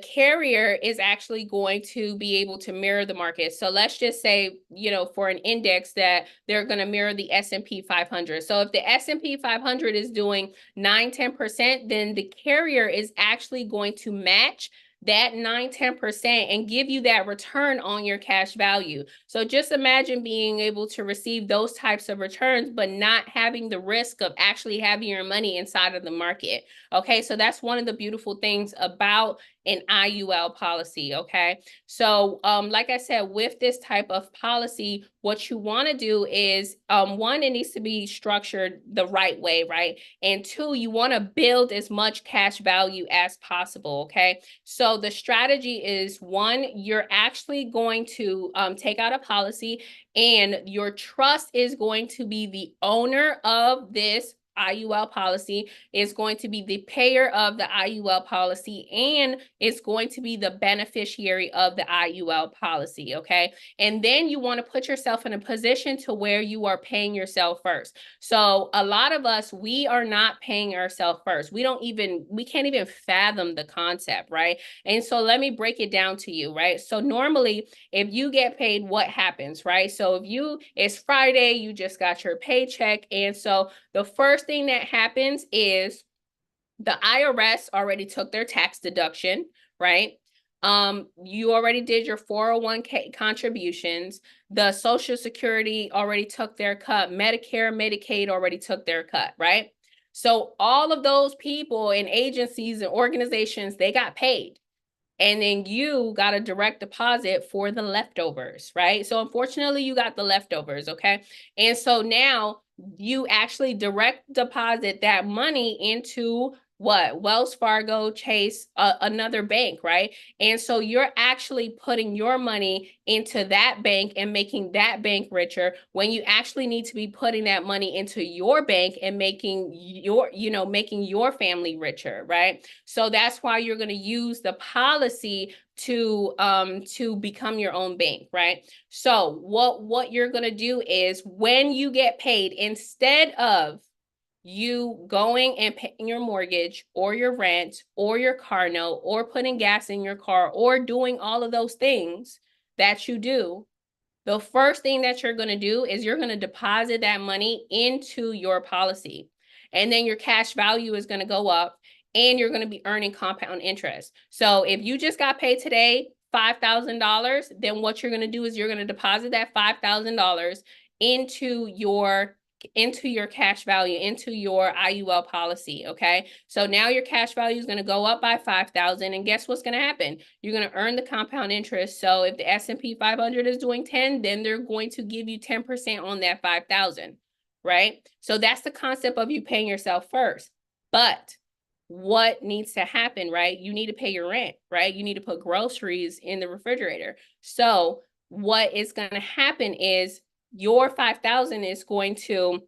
carrier is actually going to be able to mirror the market. So let's just say, for an index that they're going to mirror the S&P 500. So if the S&P 500 is doing 9-10%, then the carrier is actually going to match that 9-10% and give you that return on your cash value. So just imagine being able to receive those types of returns, but not having the risk of actually having your money inside of the market. Okay, so that's one of the beautiful things about an IUL policy, okay? So like I said, with this type of policy, what you want to do is, one, it needs to be structured the right way, right? And two, you want to build as much cash value as possible, okay? So the strategy is, one, you're actually going to take out a policy and your trust is going to be the owner of this IUL policy, is going to be the payer of the IUL policy, and it's going to be the beneficiary of the IUL policy, okay? And then you want to put yourself in a position to where you are paying yourself first. So a lot of us, we are not paying ourselves first. We can't even fathom the concept, right? And so let me break it down to you, right? So normally, if you get paid, what happens, right? So it's Friday, you just got your paycheck, and so the first thing that happens is the IRS already took their tax deduction, right? You already did your 401k contributions. The Social Security already took their cut. Medicare, Medicaid already took their cut, right? So all of those people and agencies and organizations, they got paid. And then you got a direct deposit for the leftovers, right? So unfortunately, you got the leftovers, okay? And so now you actually direct deposit that money into what? Wells Fargo, Chase, another bank, right? And so you're actually putting your money into that bank and making that bank richer when you actually need to be putting that money into your bank and making making your family richer, right? So that's why you're going to use the policy to become your own bank, right? So what you're going to do is when you get paid, instead of you going and paying your mortgage or your rent or your car note or putting gas in your car or doing all of those things that you do, the first thing that you're going to do is you're going to deposit that money into your policy. And then your cash value is going to go up and you're going to be earning compound interest. So if you just got paid today, $5,000, then what you're going to do is you're going to deposit that $5,000 into your cash value, into your IUL policy, okay? So now your cash value is going to go up by 5,000, and guess what's going to happen? You're going to earn the compound interest. So if the S&P 500 is doing 10, then they're going to give you 10% on that 5,000, right? So that's the concept of you paying yourself first. But what needs to happen, right? You need to pay your rent, right? You need to put groceries in the refrigerator. So what is going to happen is your 5,000 is going to,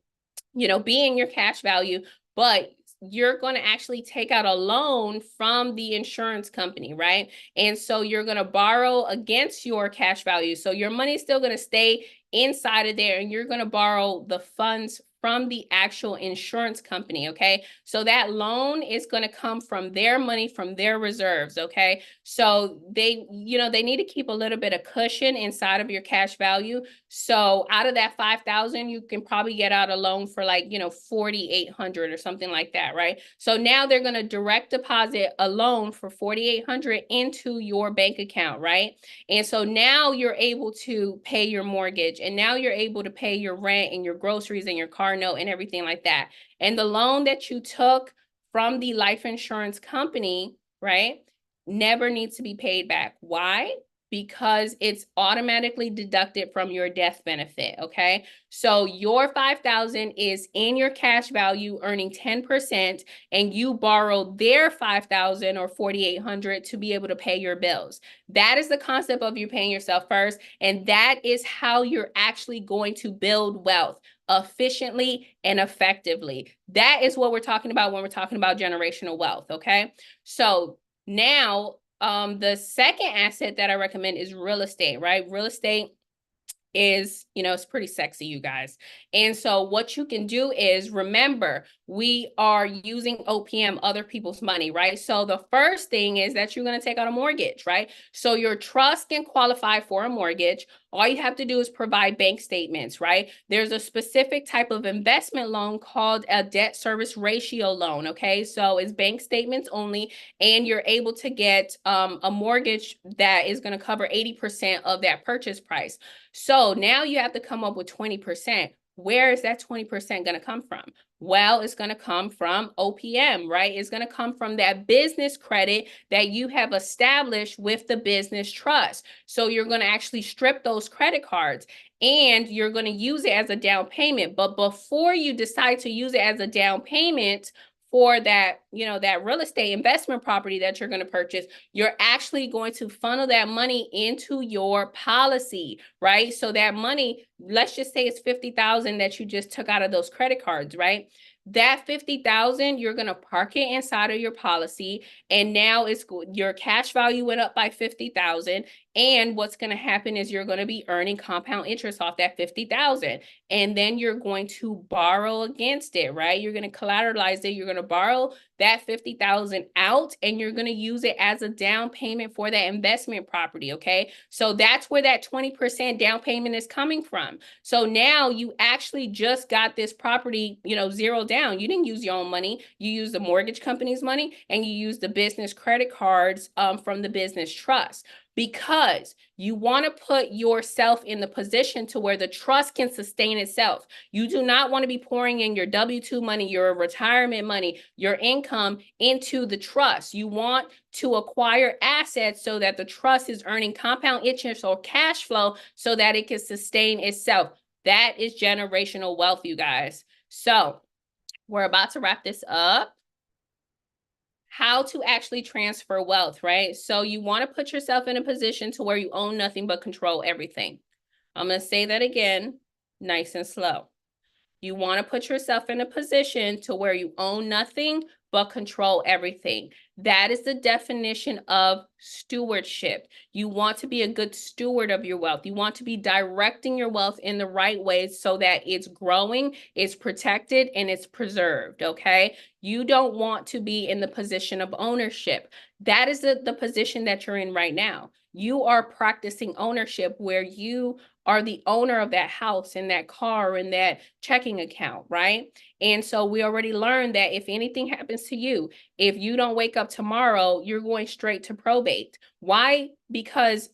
be in your cash value, but you're going to actually take out a loan from the insurance company, right? And so you're going to borrow against your cash value. So your money is still going to stay inside of there, and you're going to borrow the funds from the actual insurance company, okay? So that loan is going to come from their money, from their reserves, okay? So they need to keep a little bit of cushion inside of your cash value. So out of that 5,000, you can probably get out a loan for like, 4,800 or something like that, right? So now they're going to direct deposit a loan for 4,800 into your bank account, right? And so now you're able to pay your mortgage, and now you're able to pay your rent and your groceries and your car note and everything like that. And the loan that you took from the life insurance company, right, never needs to be paid back. Why? Because it's automatically deducted from your death benefit, okay? So your 5,000 is in your cash value earning 10%, and you borrow their 5,000 or 4,800 to be able to pay your bills. That is the concept of you paying yourself first, and that is how you're actually going to build wealth efficiently and effectively. That is what we're talking about when we're talking about generational wealth, okay? So now, the second asset that I recommend is real estate, right? Real estate is, it's pretty sexy, you guys. And so what you can do is, remember, we are using OPM, other people's money, right? So the first thing is that you're going to take out a mortgage, right? So your trust can qualify for a mortgage. All you have to do is provide bank statements, right? There's a specific type of investment loan called a debt service ratio loan, okay? So it's bank statements only, and you're able to get a mortgage that is going to cover 80% of that purchase price. So now you have to come up with 20%. Where is that 20% going to come from? Well, it's going to come from OPM, right? It's going to come from that business credit that you have established with the business trust. So you're going to actually strip those credit cards and you're going to use it as a down payment. But before you decide to use it as a down payment for that, that real estate investment property that you're going to purchase, you're actually going to funnel that money into your policy, right? So that money, let's just say it's 50,000 that you just took out of those credit cards, right? That 50,000, you're going to park it inside of your policy, and now your cash value went up by 50,000, and what's going to happen is you're going to be earning compound interest off that 50,000, and then you're going to borrow against it, right? You're going to collateralize it. You're going to borrow that 50,000 out, and you're going to use it as a down payment for that investment property, okay? So that's where that 20% down payment is coming from. So now you actually just got this property, zero down. You didn't use your own money. You used the mortgage company's money, and you used the business credit cards from the business trust, because you want to put yourself in the position to where the trust can sustain itself. You do not want to be pouring in your W-2 money, your retirement money, your income into the trust. You want to acquire assets so that the trust is earning compound interest or cash flow so that it can sustain itself. That is generational wealth, you guys. So we're about to wrap this up. how to actually transfer wealth, right? So you want to put yourself in a position to where you own nothing but control everything. I'm going to say that again, nice and slow. You want to put yourself in a position to where you own nothing but control everything. That is the definition of stewardship. You want to be a good steward of your wealth. You want to be directing your wealth in the right ways so that it's growing, it's protected, and it's preserved, okay? You don't want to be in the position of ownership. That is the position that you're in right now. You are practicing ownership where you are the owner of that house and that car and that checking account, right? And so we already learned that if anything happens to you, if you don't wake up tomorrow, you're going straight to probate. Why? Because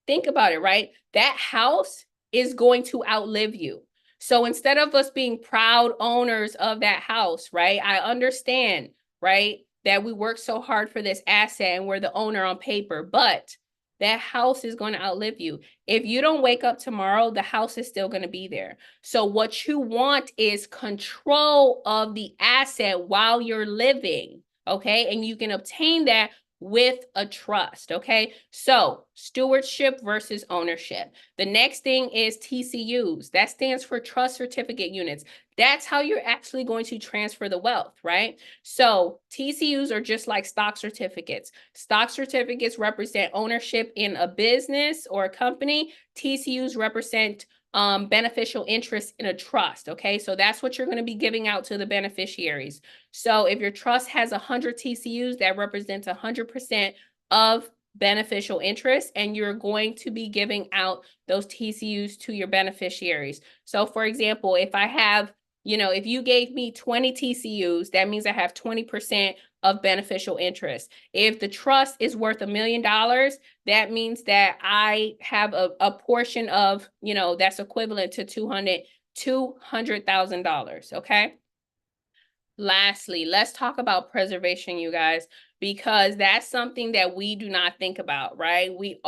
think about it, right? That house is going to outlive you. So instead of us being proud owners of that house, right? I understand, right, that we work so hard for this asset and we're the owner on paper, but that house is going to outlive you. If you don't wake up tomorrow, the house is still going to be there. So what you want is control of the asset while you're living, okay? And you can obtain that with a trust, okay? So stewardship versus ownership. The next thing is TCUs. That stands for Trust Certificate Units. That's how you're actually going to transfer the wealth, right? So TCUs are just like stock certificates. Stock certificates represent ownership in a business or a company. TCUs represent beneficial interest in a trust, okay? So that's what you're going to be giving out to the beneficiaries. So if your trust has 100 TCUs, that represents 100% of beneficial interest, and you're going to be giving out those TCUs to your beneficiaries. So for example, if I have, if you gave me 20 TCUs, that means I have 20% of beneficial interest. If the trust is worth $1 million, that means that I have a portion of, that's equivalent to $200,000, okay? Lastly, let's talk about preservation, you guys, because that's something that we do not think about, right? We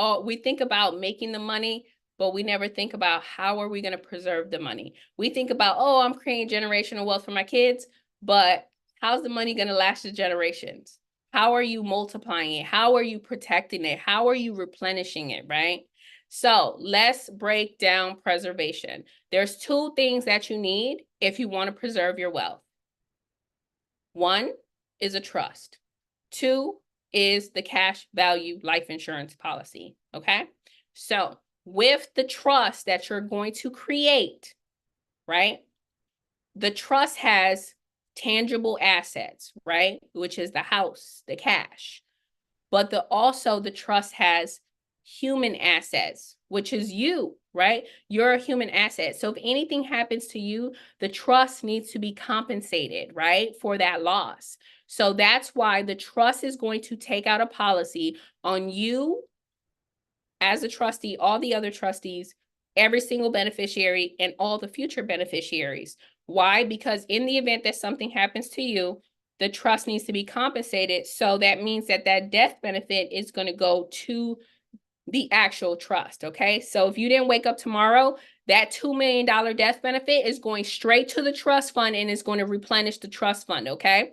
think about making the money, but we never think about how are we going to preserve the money. We think about, oh, I'm creating generational wealth for my kids, but how's the money going to last the generations? How are you multiplying it? How are you protecting it? How are you replenishing it, right? So let's break down preservation. There's two things that you need if you want to preserve your wealth. One is a trust. Two is the cash value life insurance policy, okay? So with the trust that you're going to create, right? The trust has tangible assets, right? Which is the house, the cash. But also the trust has human assets, which is you, right? You're a human asset. So if anything happens to you, the trust needs to be compensated, right, for that loss. So that's why the trust is going to take out a policy on you as a trustee, all the other trustees, every single beneficiary, and all the future beneficiaries. Why? Because in the event that something happens to you, the trust needs to be compensated. So that means that that death benefit is going to go to the actual trust, okay? So if you didn't wake up tomorrow, that $2 million death benefit is going straight to the trust fund and is going to replenish the trust fund, okay?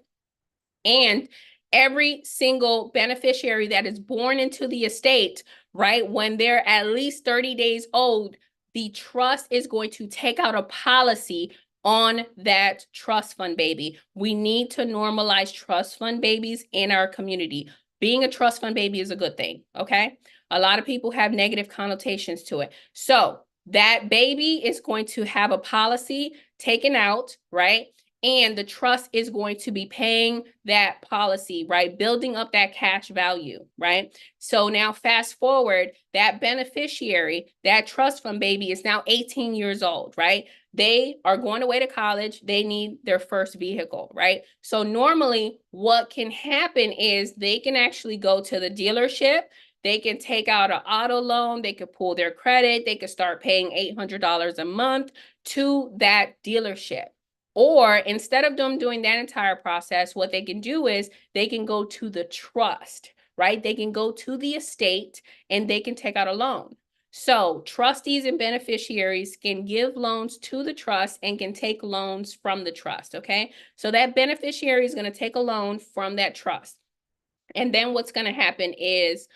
And every single beneficiary that is born into the estate, right, when they're at least 30 days old, the trust is going to take out a policy on that trust fund baby. We need to normalize trust fund babies in our community. Being a trust fund baby is a good thing, okay? A lot of people have negative connotations to it. So that baby is going to have a policy taken out, right? And the trust is going to be paying that policy, right? Building up that cash value, right? So now fast forward, that beneficiary, that trust fund baby is now 18 years old, right? They are going away to college. They need their first vehicle, right? So normally what can happen is they can actually go to the dealership. They can take out an auto loan. They could pull their credit. They could start paying $800 a month to that dealership. Or instead of them doing that entire process, what they can do is they can go to the trust, right? They can go to the estate and they can take out a loan. So trustees and beneficiaries can give loans to the trust and can take loans from the trust, okay? So that beneficiary is going to take a loan from that trust. And then what's going to happen is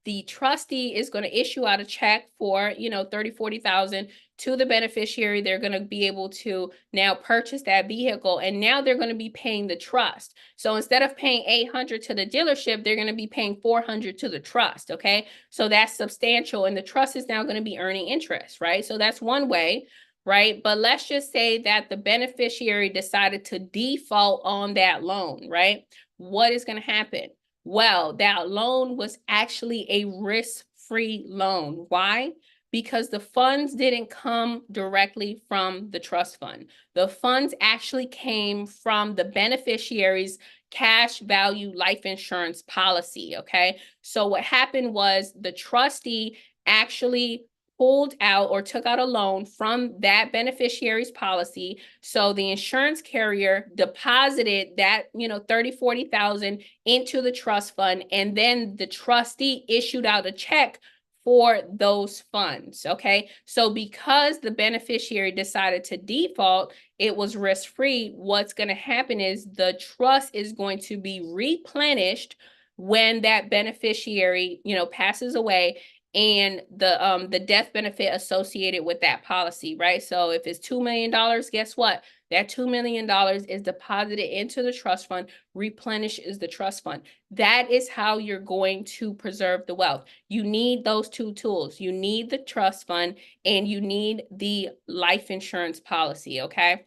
the trustee is going to issue out a check for, 30, 40,000 to the beneficiary. They're going to be able to now purchase that vehicle, and now they're going to be paying the trust. So instead of paying 800 to the dealership, they're going to be paying 400 to the trust. Okay. So that's substantial. And the trust is now going to be earning interest, right? So that's one way, right? But let's just say that the beneficiary decided to default on that loan, right? What is going to happen? Well, that loan was actually a risk-free loan. Why? Because the funds didn't come directly from the trust fund. The funds actually came from the beneficiary's cash value life insurance policy, okay? So what happened was the trustee actually pulled out or took out a loan from that beneficiary's policy. So the insurance carrier deposited that, 30, 40,000 into the trust fund, and then the trustee issued out a check for those funds, okay? So because the beneficiary decided to default, it was risk-free. What's going to happen is the trust is going to be replenished when that beneficiary, passes away, and the death benefit associated with that policy, right? So if it's $2 million, guess what? That $2 million is deposited into the trust fund, replenishes the trust fund. That is how you're going to preserve the wealth. You need those two tools. You need the trust fund and you need the life insurance policy, okay?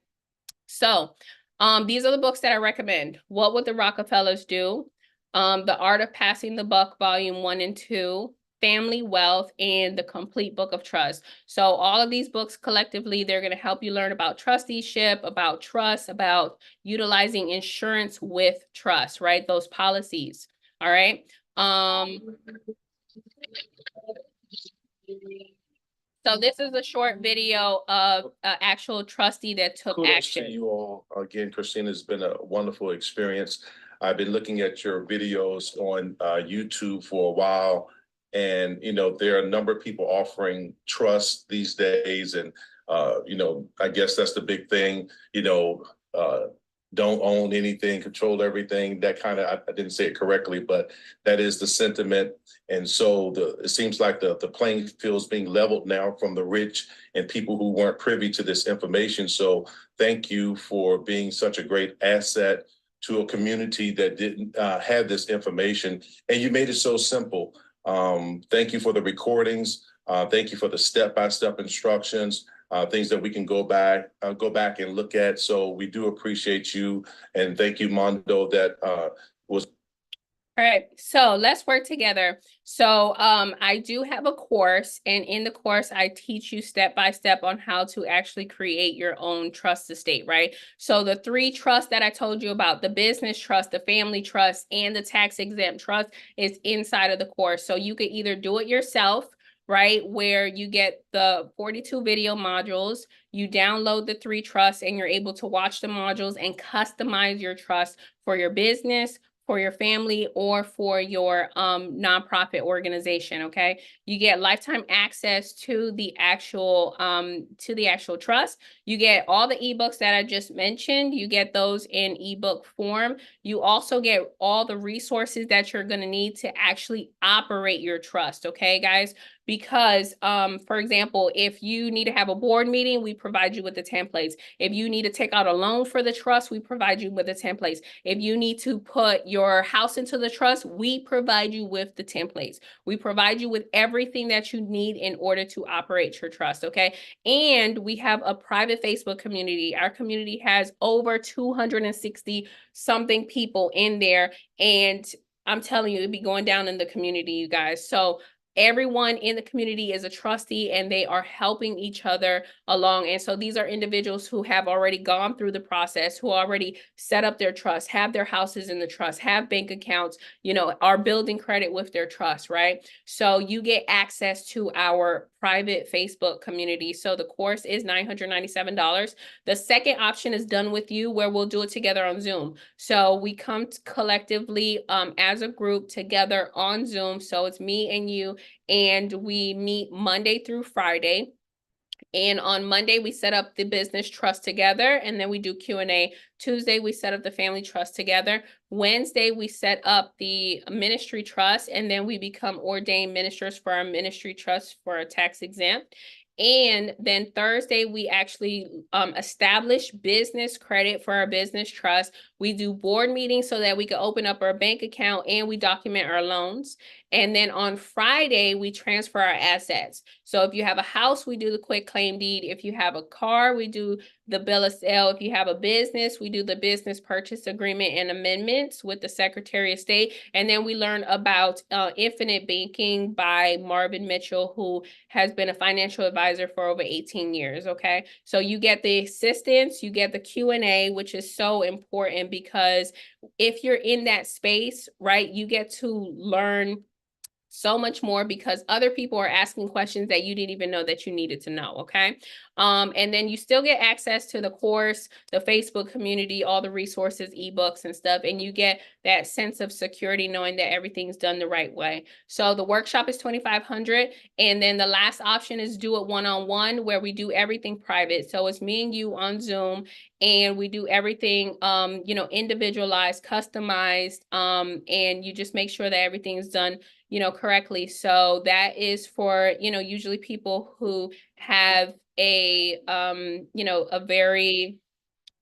So these are the books that I recommend. What Would the Rockefellers Do? The Art of Passing the Buck, Volume 1 and 2. Family Wealth, and The Complete Book of Trust. So all of these books collectively, they're going to help you learn about trusteeship, about trust, about utilizing insurance with trust, right? Those policies. All right. So this is a short video of an actual trustee that took action. Kudos to you all. Again, Christina, it's been a wonderful experience. I've been looking at your videos on YouTube for a while. And, there are a number of people offering trust these days. And, I guess that's the big thing, don't own anything, control everything. That kind of, I didn't say it correctly, but that is the sentiment. And so it seems like the playing field is being leveled now from the rich and people who weren't privy to this information. So thank you for being such a great asset to a community that didn't have this information. And you made it so simple. Thank you for the recordings. Thank you for the step-by-step instructions, things that we can go back and look at. So we do appreciate you. And thank you, Mondo, that was. All right, so let's work together. So I do have a course, and in the course, I teach you step by step on how to actually create your own trust estate, right? So the 3 trusts that I told you about, the business trust, the family trust, and the tax exempt trust, is inside of the course. So you could either do it yourself, right, where you get the 42 video modules, you download the 3 trusts, and you're able to watch the modules and customize your trust for your business, for your family, or for your nonprofit organization, okay? You get lifetime access to the actual trust. You get all the ebooks that I just mentioned. You get those in ebook form. You also get all the resources that you're going to need to actually operate your trust, okay, guys? Because, for example, if you need to have a board meeting, we provide you with the templates. If you need to take out a loan for the trust, we provide you with the templates. If you need to put your house into the trust, we provide you with the templates. We provide you with everything that you need in order to operate your trust, okay? And we have a private Facebook community. Our community has over 260 something people in there. And I'm telling you, it'd be going down in the community, you guys. So everyone in the community is a trustee and they are helping each other along. And so these are individuals who have already gone through the process, who already set up their trust, have their houses in the trust, have bank accounts, are building credit with their trust, right? So you get access to our private Facebook community. So the course is $997. The second option is Done With You, where we'll do it together on Zoom. So we come collectively as a group together on Zoom. So it's me and you, and we meet Monday through Friday. And on Monday, we set up the business trust together, and then we do Q&A. Tuesday, we set up the family trust together. Wednesday, we set up the ministry trust, and then we become ordained ministers for our ministry trust for a tax exempt. And then Thursday, we actually establish business credit for our business trust. We do board meetings so that we can open up our bank account, and we document our loans. And then on Friday, we transfer our assets. So if you have a house, we do the quick claim deed. If you have a car, we do the bill of sale. If you have a business, we do the business purchase agreement and amendments with the Secretary of State. And then we learn about infinite banking by Marvin Mitchell, who has been a financial advisor for over 18 years, okay? So you get the assistance, you get the Q&A, which is so important because if you're in that space, right, you get to learn so much more because other people are asking questions that you didn't even know that you needed to know, okay? And then you still get access to the course, the Facebook community, all the resources, ebooks and stuff, and you get that sense of security knowing that everything's done the right way. So the workshop is $2,500, and then the last option is do it one-on-one, where we do everything private. So it's me and you on Zoom, and we do everything, you know, individualized, customized, and you just make sure that everything's done, you know, correctly. So that is for, you know, usually people who have a, you know, a very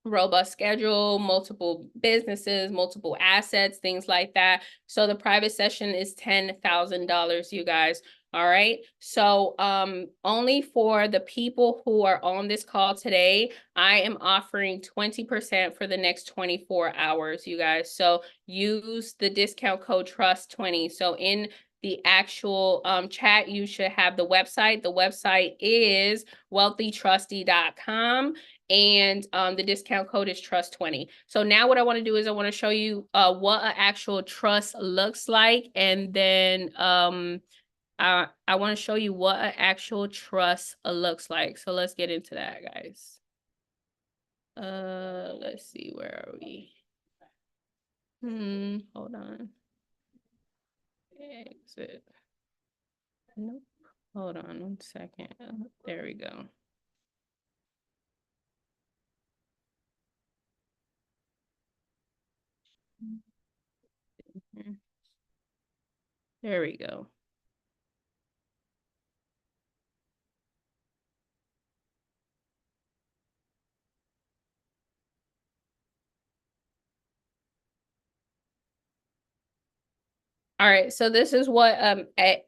robust schedule, multiple businesses, multiple assets, things like that. So the private session is $10,000, you guys. All right. So only for the people who are on this call today, I am offering 20% for the next 24 hours, you guys. So use the discount code TRUST20. So in the actual chat, you should have the website. The website is wealthytrustee.com. And the discount code is TRUST20. So now what I want to do is I want to show you what an actual trust looks like. And then I want to show you what an actual trust looks like. So let's get into that, guys. Let's see, where are we? Hold on. Exit. Nope. Hold on 1 second. There we go. There we go. All right, so this is what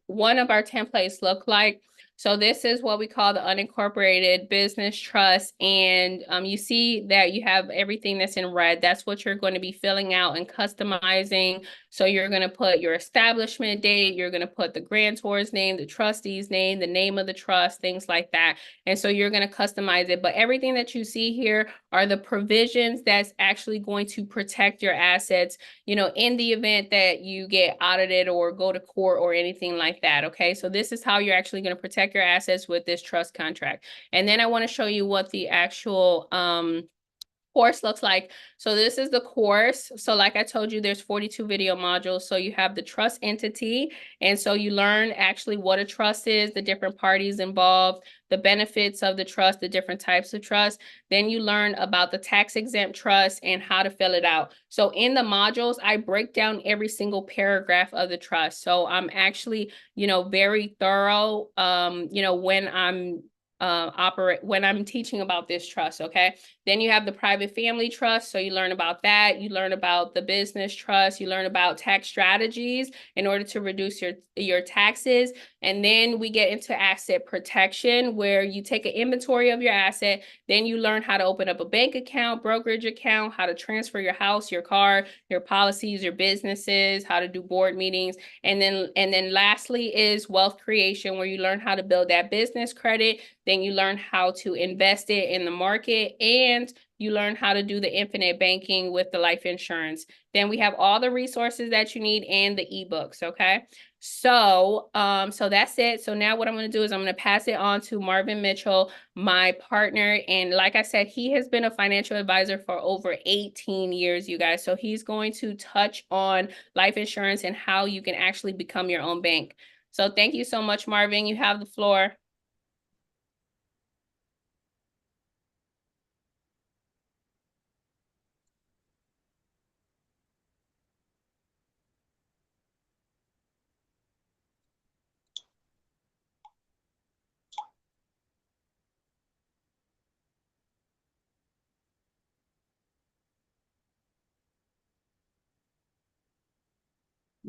one of our templates look like. So this is what we call the unincorporated business trust. And you see that you have everything that's in red. That's what you're going to be filling out and customizing. So you're going to put your establishment date, you're going to put the grantor's name, the trustee's name, the name of the trust, things like that. And so you're going to customize it. But everything that you see here are the provisions that's actually going to protect your assets, you know, in the event that you get audited or go to court or anything like that, okay? So this is how you're actually going to protect your assets with this trust contract. And then I want to show you what the actual course looks like. So this is the course. So like I told you, there's 42 video modules. So you have the trust entity. And so you learn actually what a trust is, the different parties involved, the benefits of the trust, the different types of trust. Then you learn about the tax exempt trust and how to fill it out. So in the modules, I break down every single paragraph of the trust. So I'm actually, you know, very thorough, you know, when I'm when I'm teaching about this trust, okay? Then you have the private family trust. So you learn about that. You learn about the business trust. You learn about tax strategies in order to reduce your taxes. And then we get into asset protection, where you take an inventory of your asset. Then you learn how to open up a bank account, brokerage account, how to transfer your house, your car, your policies, your businesses, how to do board meetings. And then lastly is wealth creation, where you learn how to build that business credit. Then you learn how to invest it in the market, and You learn how to do the infinite banking with the life insurance. Then we have all the resources that you need and the ebooks, okay? So that's it. So now what I'm going to do is I'm going to pass it on to Marvin Mitchell, my partner. And like I said, he has been a financial advisor for over 18 years, you guys. So he's going to touch on life insurance and how you can actually become your own bank. So thank you so much, Marvin. You have the floor.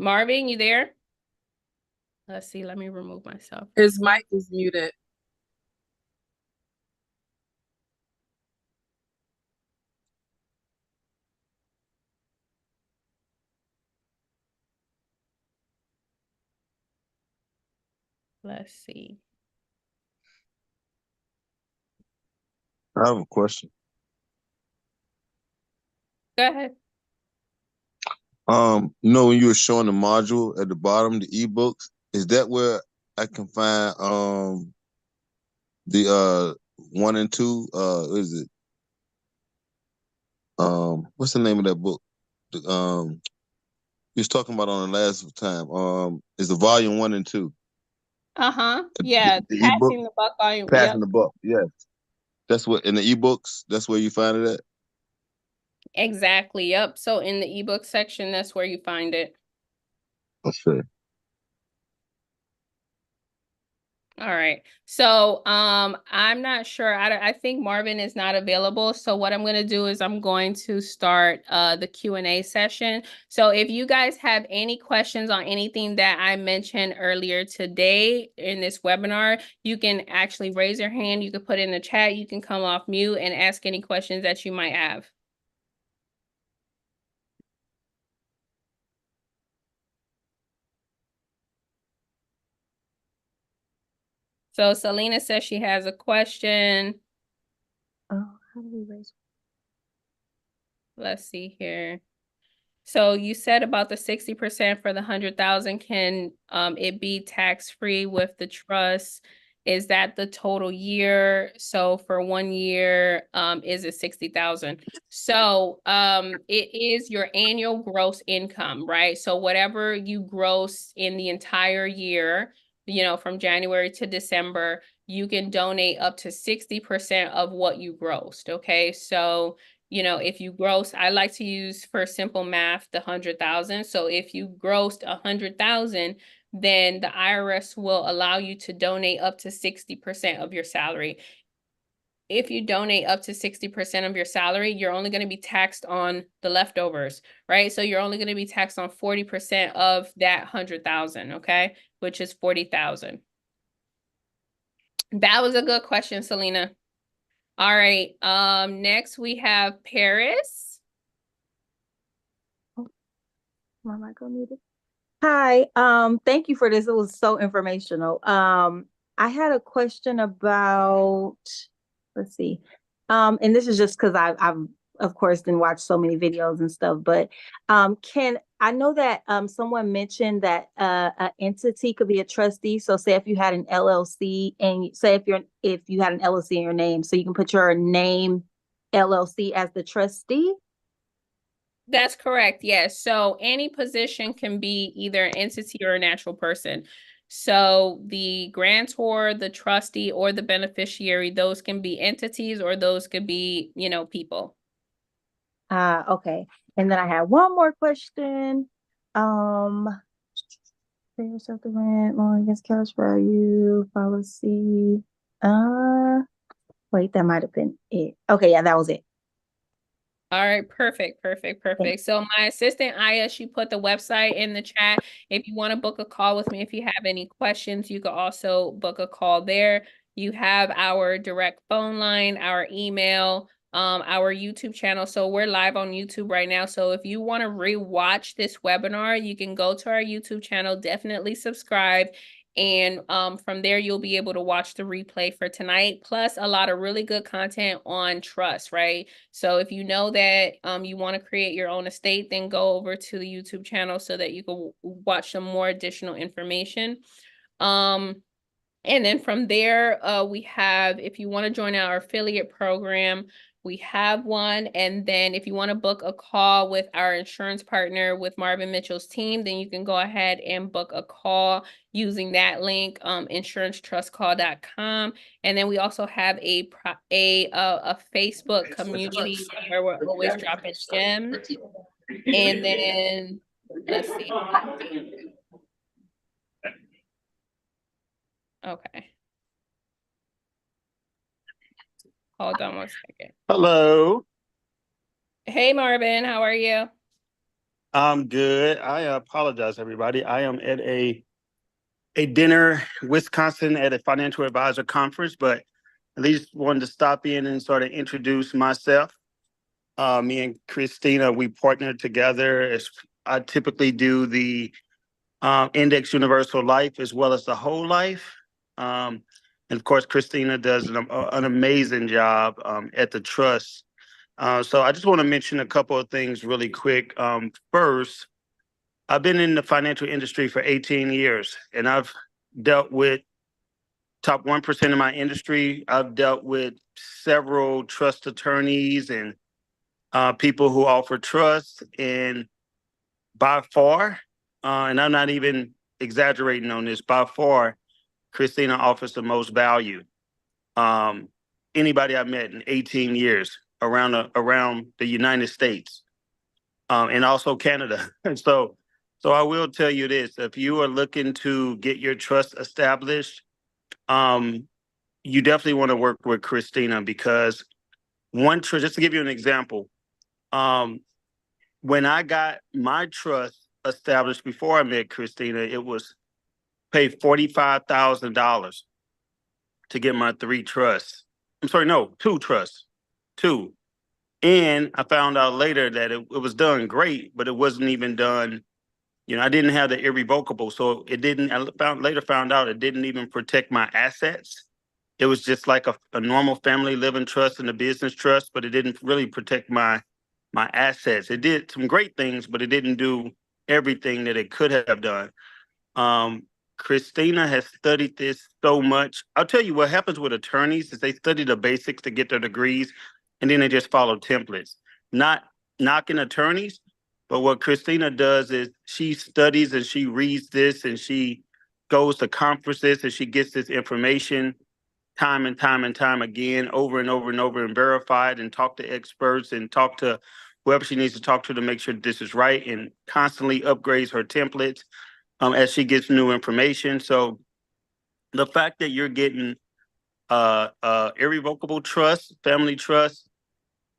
Marvin, you there? Let's see. Let me remove myself. His mic is muted. Let's see. I have a question. Go ahead. When you were showing the module at the bottom, the ebooks, is that where I can find the 1 and 2? What is it? What's the name of that book? The, you was talking about on the last time. Is the volume 1 and 2? Uh-huh. The, Yeah, the ebook, passing the buck volume. passing Yep. the buck. Yes, that's what in the ebooks. That's where you find it at. Exactly. Yep. So in the ebook section, that's where you find it. Okay. All right. So I'm not sure. I think Marvin is not available. So what I'm going to do is I'm going to start the Q&A session. So if you guys have any questions on anything that I mentioned earlier today in this webinar, you can actually raise your hand. You can put it in the chat. You can come off mute and ask any questions that you might have. So Selena says she has a question. Oh, how do we raise? Let's see here. So you said about the 60% for the 100,000, can it be tax-free with the trust? Is that the total year? So for 1 year, is it 60,000? So it is your annual gross income, right? So whatever you gross in the entire year, from January to December, you can donate up to 60% of what you grossed, okay? So if you gross, I like to use for simple math, the 100,000. So if you grossed 100,000, then the IRS will allow you to donate up to 60% of your salary. If you donate up to 60% of your salary, you're only going to be taxed on the leftovers, right? So you're only going to be taxed on 40% of that 100,000, okay? Which is 40,000. That was a good question, Selena. All right. Next we have Paris. My mic unmuted. Hi, thank you for this. It was so informational. I had a question about, let's see. And this is just because I've of course didn't watch so many videos and stuff, but can I know that someone mentioned that an entity could be a trustee. So say if you had an LLC and say if you had an LLC in your name, so you can put your name LLC as the trustee. That's correct. Yes. So any position can be either an entity or a natural person. So the grantor, the trustee, or the beneficiary, those can be entities or those could be, people. Okay. And then I had one more question. Pay yourself the rent, loan against cash value, policy. Wait, that might have been it. Okay, yeah, that was it. All right, perfect. So my assistant Aya, she put the website in the chat. If you want to book a call with me, if you have any questions, you could also book a call there. You have our direct phone line, our email, our YouTube channel. So we're live on YouTube right now. So if you want to rewatch this webinar, you can go to our YouTube channel, definitely subscribe. And from there, you'll be able to watch the replay for tonight, plus a lot of really good content on trust, right? So if you know that you want to create your own estate, then go over to the YouTube channel so that you can watch some more additional information. And then from there, we have, if you want to join our affiliate program, we have one. And then if you want to book a call with our insurance partner with Marvin Mitchell's team, then you can go ahead and book a call using that link, insurancetrustcall.com. And then we also have a Facebook community where we're always dropping gems. And then let's see. Okay. Hold on one second. Hello. Hey, Marvin, how are you? I'm good. I apologize, everybody. I am at a dinner, Wisconsin, at a financial advisor conference, but at least wanted to stop in and sort of introduce myself. Me and Christina, we partnered together. As I typically do the index universal life as well as the whole life. And of course, Christina does an amazing job at the trust. So I just want to mention a couple of things really quick. First, I've been in the financial industry for 18 years, and I've dealt with top 1% of my industry. I've dealt with several trust attorneys and people who offer trust. And by far, and I'm not even exaggerating on this, by far, Christina offers the most value. Anybody I've met in 18 years around the United States, and also Canada. And so I will tell you this: if you are looking to get your trust established, you definitely want to work with Christina, because just to give you an example, when I got my trust established before I met Christina, it was paid $45,000 to get my 3 trusts. I'm sorry, no, 2 trusts, 2. And I found out later that it was done great, but it wasn't even done. I didn't have the irrevocable, so it didn't. Later found out it didn't even protect my assets. It was just like a normal family living trust and a business trust, but it didn't really protect my assets. It did some great things, but it didn't do everything that it could have done. Christina has studied this so much. I'll tell you what happens with attorneys is they study the basics to get their degrees, and then they just follow templates. Not knocking attorneys, but what Christina does is she studies and she reads this and she goes to conferences and she gets this information time and time and time again, over and over and over, and verified, and talk to experts and talk to whoever she needs to talk to make sure this is right, and constantly upgrades her templates as she gets new information. So the fact that you're getting irrevocable trust, family trust,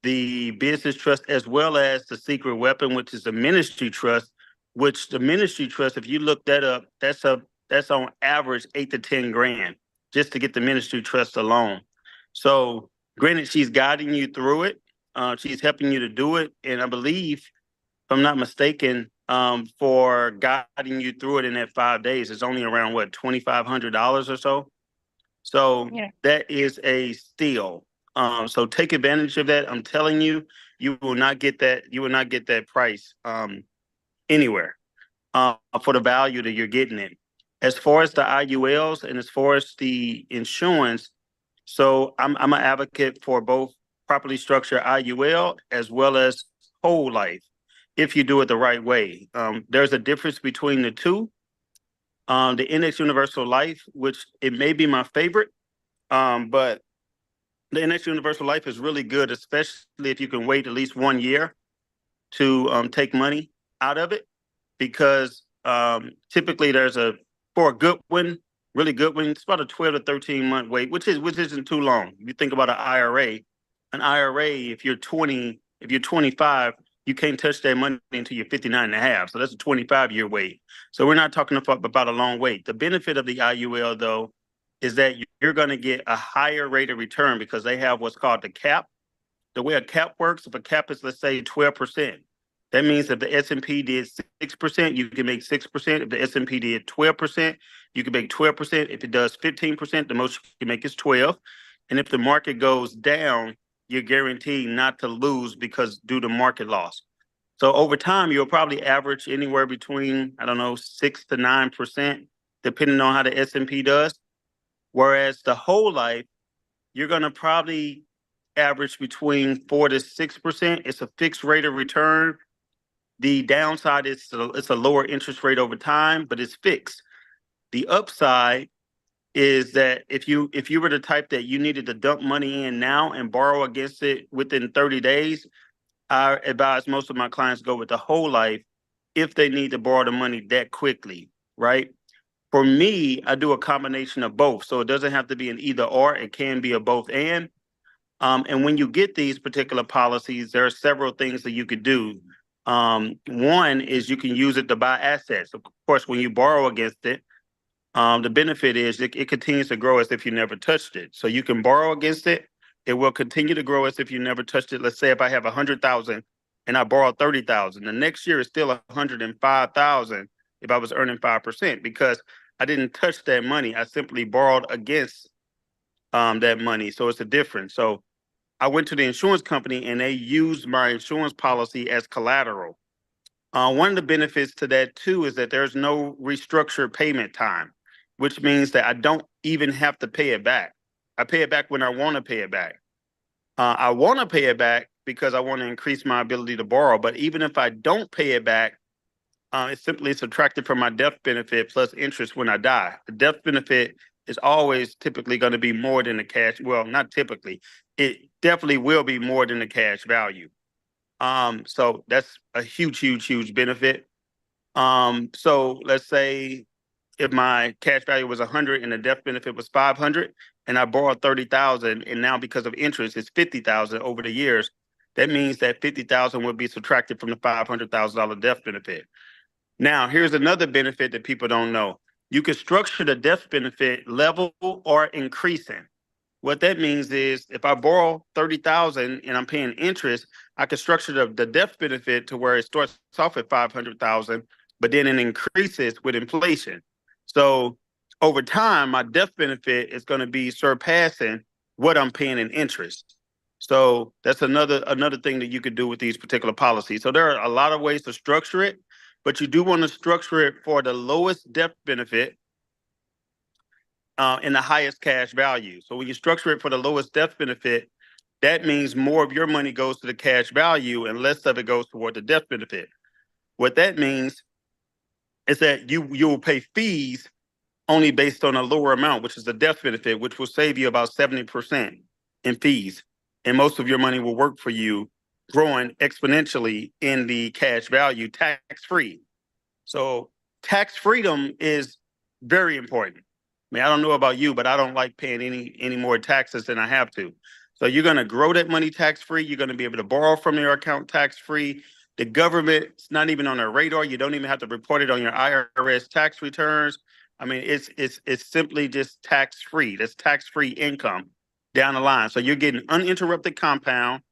the business trust, as well as the secret weapon, which is the ministry trust, which the ministry trust, if you look that up, that's on average 8 to 10 grand just to get the ministry trust alone. So granted, she's guiding you through it. She's helping you to do it. And I believe, if I'm not mistaken, for guiding you through it in that 5 days, it's only around what, $2,500 or so. So yeah, that is a steal. So take advantage of that. I'm telling you, you will not get that. You will not get that price anywhere for the value that you're getting it. As far as the IULs and as far as the insurance, so I'm an advocate for both properly structured IUL as well as whole life, if you do it the right way. There's a difference between the two. The index universal life, which it may be my favorite, but the index universal life is really good, especially if you can wait at least 1 year to take money out of it, because typically for a good one, really good one, it's about a 12 to 13 month wait, which isn't too long. If you think about an IRA, if you're 25, you can't touch that money until you're 59 and a half. So that's a 25-year wait. So we're not talking about a long wait. The benefit of the IUL, though, is that you're going to get a higher rate of return because they have what's called the cap. The way a cap works, if a cap is, let's say, 12%, That means if the S&P did 6%, you can make 6%. If the S&P did 12%, you can make 12%. If it does 15%, the most you can make is 12. And if the market goes down, you're guaranteed not to lose because due to market loss. So over time, you'll probably average anywhere between, I don't know, 6 to 9%, depending on how the S&P does. Whereas the whole life, you're going to probably average between 4 to 6%. It's a fixed rate of return. The downside is it's a lower interest rate over time, but it's fixed. The upside is that if you were the type that you needed to dump money in now and borrow against it within 30 days, I advise most of my clients go with the whole life if they need to borrow the money that quickly, right? For me, I do a combination of both. So it doesn't have to be an either or, it can be a both and. And when you get these particular policies, there are several things that you could do. One is you can use it to buy assets. Of course, when you borrow against it, the benefit is it continues to grow as if you never touched it. So you can borrow against it. It will continue to grow as if you never touched it. Let's say if I have 100,000 and I borrow 30,000, the next year is still 105,000 if I was earning 5% because I didn't touch that money. I simply borrowed against that money. So it's a difference. So I went to the insurance company and they used my insurance policy as collateral. One of the benefits to that too is that there's no restructured payment time, which means that I don't even have to pay it back. I pay it back when I want to pay it back. I want to pay it back because I want to increase my ability to borrow. But even if I don't pay it back, it's simply subtracted from my death benefit plus interest when I die. The death benefit is always typically going to be more than the cash. Well, not typically. It definitely will be more than the cash value. So that's a huge, huge, huge benefit. So let's say if my cash value was 100 and the death benefit was 500 and I borrowed 30,000 and now because of interest it's 50,000 over the years, that means that 50,000 would be subtracted from the $500,000 death benefit. Now, here's another benefit that people don't know. You can structure the death benefit level or increasing. What that means is if I borrow 30,000 and I'm paying interest, I can structure the death benefit to where it starts off at 500,000, but then it increases with inflation. So over time, my death benefit is going to be surpassing what I'm paying in interest. So that's another thing that you could do with these particular policies. So there are a lot of ways to structure it, but you do want to structure it for the lowest death benefit and the highest cash value. So when you structure it for the lowest death benefit, that means more of your money goes to the cash value and less of it goes toward the death benefit. What that means is that you will pay fees only based on a lower amount, which is the death benefit, which will save you about 70% in fees. And most of your money will work for you, growing exponentially in the cash value tax-free. So tax freedom is very important. I mean, I don't know about you, but I don't like paying any more taxes than I have to. So you're going to grow that money tax-free. You're going to be able to borrow from your account tax-free. The government's not even on their radar. You don't even have to report it on your IRS tax returns. I mean, it's simply just tax-free. That's tax-free income down the line. So you're getting uninterrupted compound,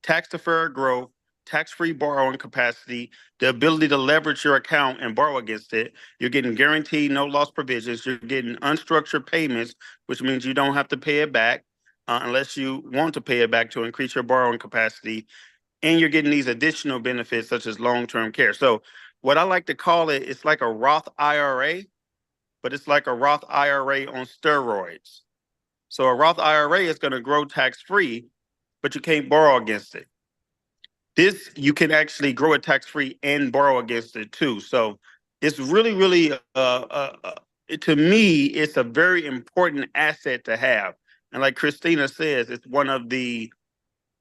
tax-deferred growth, tax-free borrowing capacity, the ability to leverage your account and borrow against it. You're getting guaranteed no loss provisions. You're getting unstructured payments, which means you don't have to pay it back unless you want to pay it back to increase your borrowing capacity. And you're getting these additional benefits such as long-term care. So what I like to call it, it's like a Roth IRA, but it's like a Roth IRA on steroids. So a Roth IRA is going to grow tax-free, but you can't borrow against it. This, you can actually grow it tax-free and borrow against it too. So it's really, really, to me, it's a very important asset to have. And like Christina says, it's one of the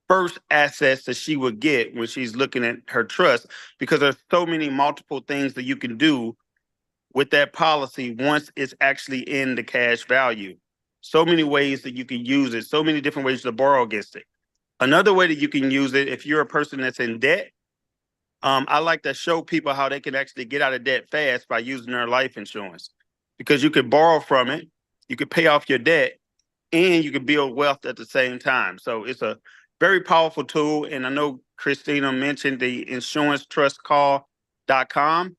first assets that she would get when she's looking at her trust, because there's so many multiple things that you can do with that policy once it's actually in the cash value. So many ways that you can use it, so many different ways to borrow against it. Another way that you can use it, if you're a person that's in debt, I like to show people how they can actually get out of debt fast by using their life insurance, because you could borrow from it, you could pay off your debt, and you can build wealth at the same time. So it's a very powerful tool. And I know Christina mentioned, the insurancetrustcall.com.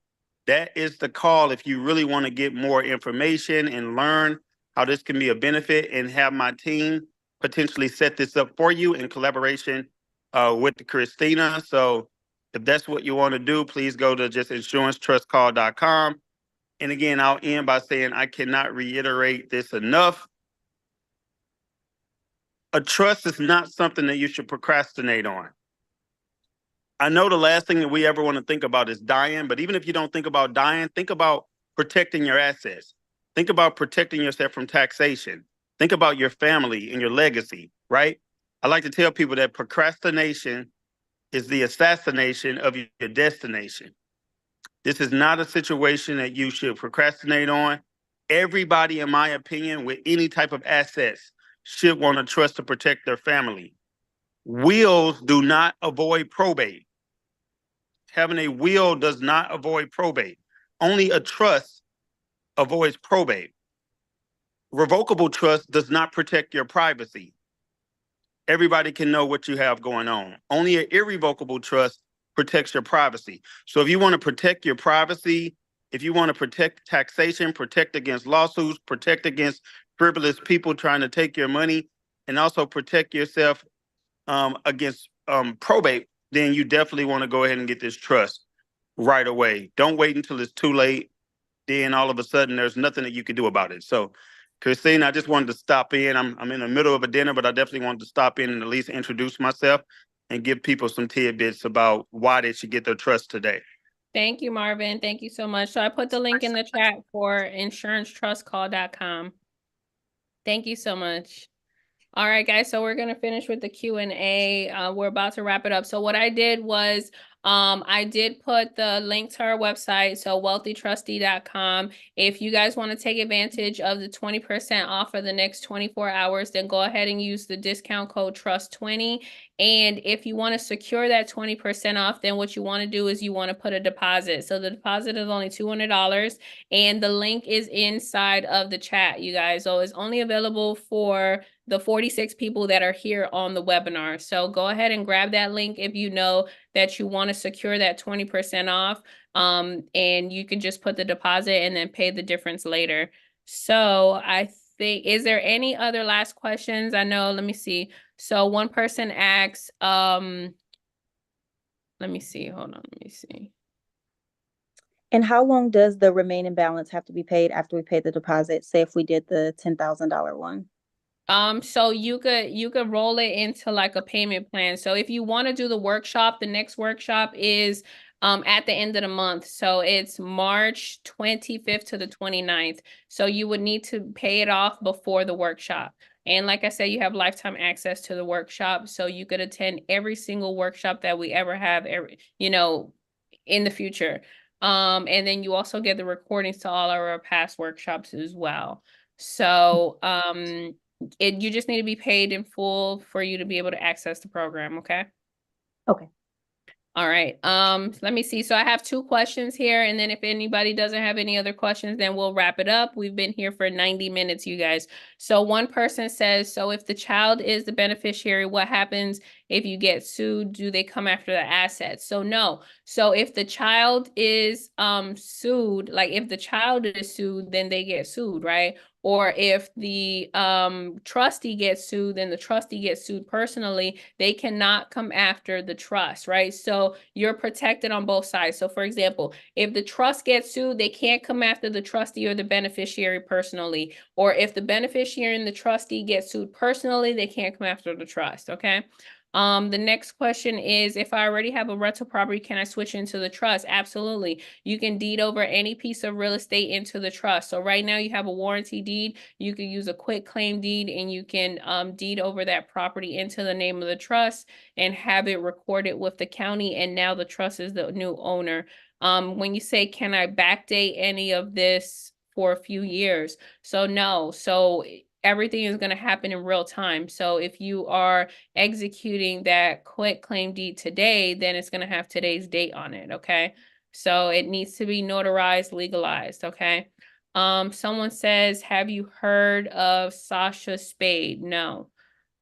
That is the call if you really want to get more information and learn how this can be a benefit, and have my team potentially set this up for you in collaboration with Christina. So if that's what you want to do, please go to just insurancetrustcall.com. And again, I'll end by saying I cannot reiterate this enough. A trust is not something that you should procrastinate on. I know the last thing that we ever want to think about is dying, but even if you don't think about dying, think about protecting your assets. Think about protecting yourself from taxation. Think about your family and your legacy, right? I like to tell people that procrastination is the assassination of your destination. This is not a situation that you should procrastinate on. Everybody, in my opinion, with any type of assets should want a trust to protect their family. Wills do not avoid probate. Having a will does not avoid probate. Only a trust avoids probate. Revocable trust does not protect your privacy. Everybody can know what you have going on. Only an irrevocable trust protects your privacy. So if you want to protect your privacy, if you want to protect taxation, protect against lawsuits, protect against frivolous people trying to take your money, and also protect yourself against probate, then you definitely want to go ahead and get this trust right away. Don't wait until it's too late. Then all of a sudden there's nothing that you can do about it. So Christine, I just wanted to stop in. I'm in the middle of a dinner, but I definitely wanted to stop in and at least introduce myself and give people some tidbits about why they should get their trust today. Thank you, Marvin. Thank you so much. So I put the link in the chat for insurancetrustcall.com. Thank you so much. All right, guys, so we're going to finish with the Q&A. We're about to wrap it up. So what I did was I did put the link to our website, so wealthytrustee.com. If you guys want to take advantage of the 20% off for the next 24 hours, then go ahead and use the discount code TRUST20. And if you want to secure that 20% off, then what you want to do is you want to put a deposit. So the deposit is only $200, and the link is inside of the chat, you guys. So it's only available for the 46 people that are here on the webinar. So go ahead and grab that link if you know that you want to secure that 20% off. And you can just put the deposit and then pay the difference later. So I think, is there any other last questions? I know, let me see. So one person asks, let me see, hold on, let me see. And how long does the remaining balance have to be paid after we pay the deposit? Say if we did the $10,000 one. So you could roll it into like a payment plan. So if you want to do the workshop, the next workshop is at the end of the month. So it's March 25th to the 29th. So you would need to pay it off before the workshop. And like I said, you have lifetime access to the workshop. So you could attend every single workshop that we ever have, in the future. And then you also get the recordings to all our past workshops as well. So you just need to be paid in full for you to be able to access the program, okay? Okay. All right. Let me see. So I have 2 questions here, and then if anybody doesn't have any other questions, then we'll wrap it up. We've been here for 90 minutes, you guys. So one person says, so if the child is the beneficiary, what happens if you get sued? Do they come after the assets? So no. So if the child is sued, like if the child is sued, then they get sued, right? Or if the trustee gets sued, then the trustee gets sued personally. They cannot come after the trust, right? So you're protected on both sides. So for example, if the trust gets sued, they can't come after the trustee or the beneficiary personally. Or if the beneficiary and the trustee get sued personally, they can't come after the trust, okay? The next question is, if I already have a rental property, can I switch into the trust? Absolutely. You can deed over any piece of real estate into the trust. So right now you have a warranty deed. You can use a quick claim deed, and you can deed over that property into the name of the trust and have it recorded with the county. And now the trust is the new owner. When you say, can I backdate any of this for a few years? So no. So everything is going to happen in real time. So if you are executing that quick claim deed today, then it's going to have today's date on it, okay? So it needs to be notarized, legalized, okay? Someone says, have you heard of Sasha Spade? No.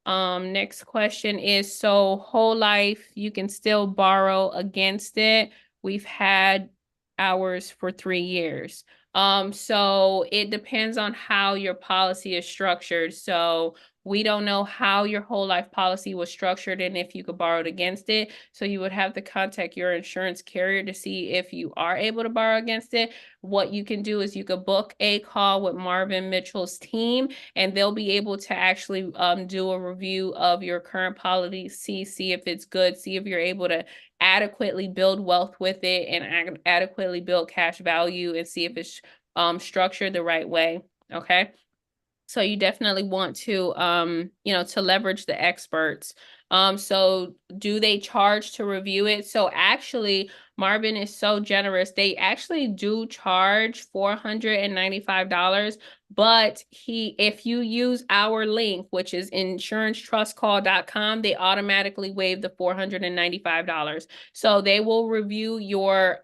Next question is, so whole life, you can still borrow against it. We've had ours for 3 years. So it depends on how your policy is structured. So we don't know how your whole life policy was structured and if you could borrow it against it. So you would have to contact your insurance carrier to see if you are able to borrow against it. What you can do is you could book a call with Marvin Mitchell's team, and they'll be able to actually do a review of your current policy, see if it's good, see if you're able to adequately build wealth with it and adequately build cash value, and see if it's structured the right way. Okay. So you definitely want to, to leverage the experts. So do they charge to review it? So actually, Marvin is so generous. They actually do charge $495, but if you use our link, which is insurancetrustcall.com, they automatically waive the $495. So they will review your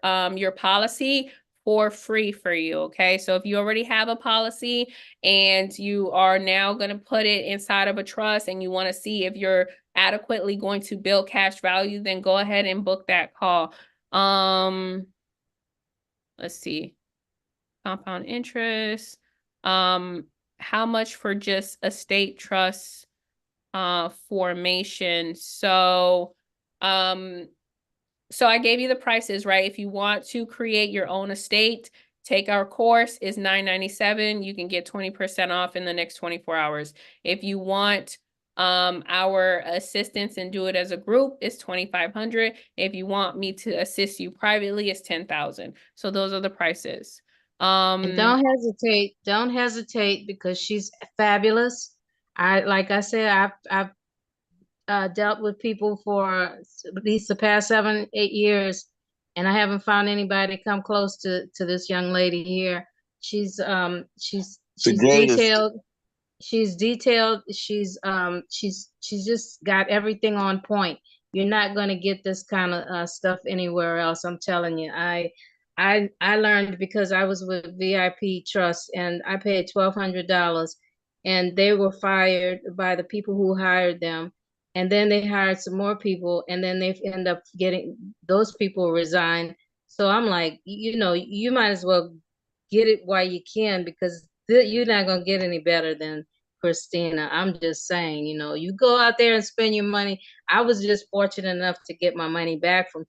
policy for free for you. Okay. So if you already have a policy and you are now going to put it inside of a trust and you want to see if you're adequately going to build cash value, then go ahead and book that call. Let's see. Compound interest. How much for just estate trust formation? So I gave you the prices, right? If you want to create your own estate, take our course, is $997. You can get 20% off in the next 24 hours. If you want our assistance and do it as a group, it's $2,500. If you want me to assist you privately, it's $10,000. So those are the prices. And don't hesitate because she's fabulous. Like I said, I've dealt with people for at least the past 7, 8 years, and I haven't found anybody come close to this young lady here. She's The she's greatest. detailed. She's detailed. She's just got everything on point. You're not going to get this kind of stuff anywhere else. I'm telling you. I learned because I was with VIP Trust and I paid $1,200, and they were fired by the people who hired them, and then they hired some more people, and then they end up getting those people resign. So I'm like, you might as well get it while you can, because you're not gonna get any better than Christina. I'm just saying, you go out there and spend your money. I was just fortunate enough to get my money back from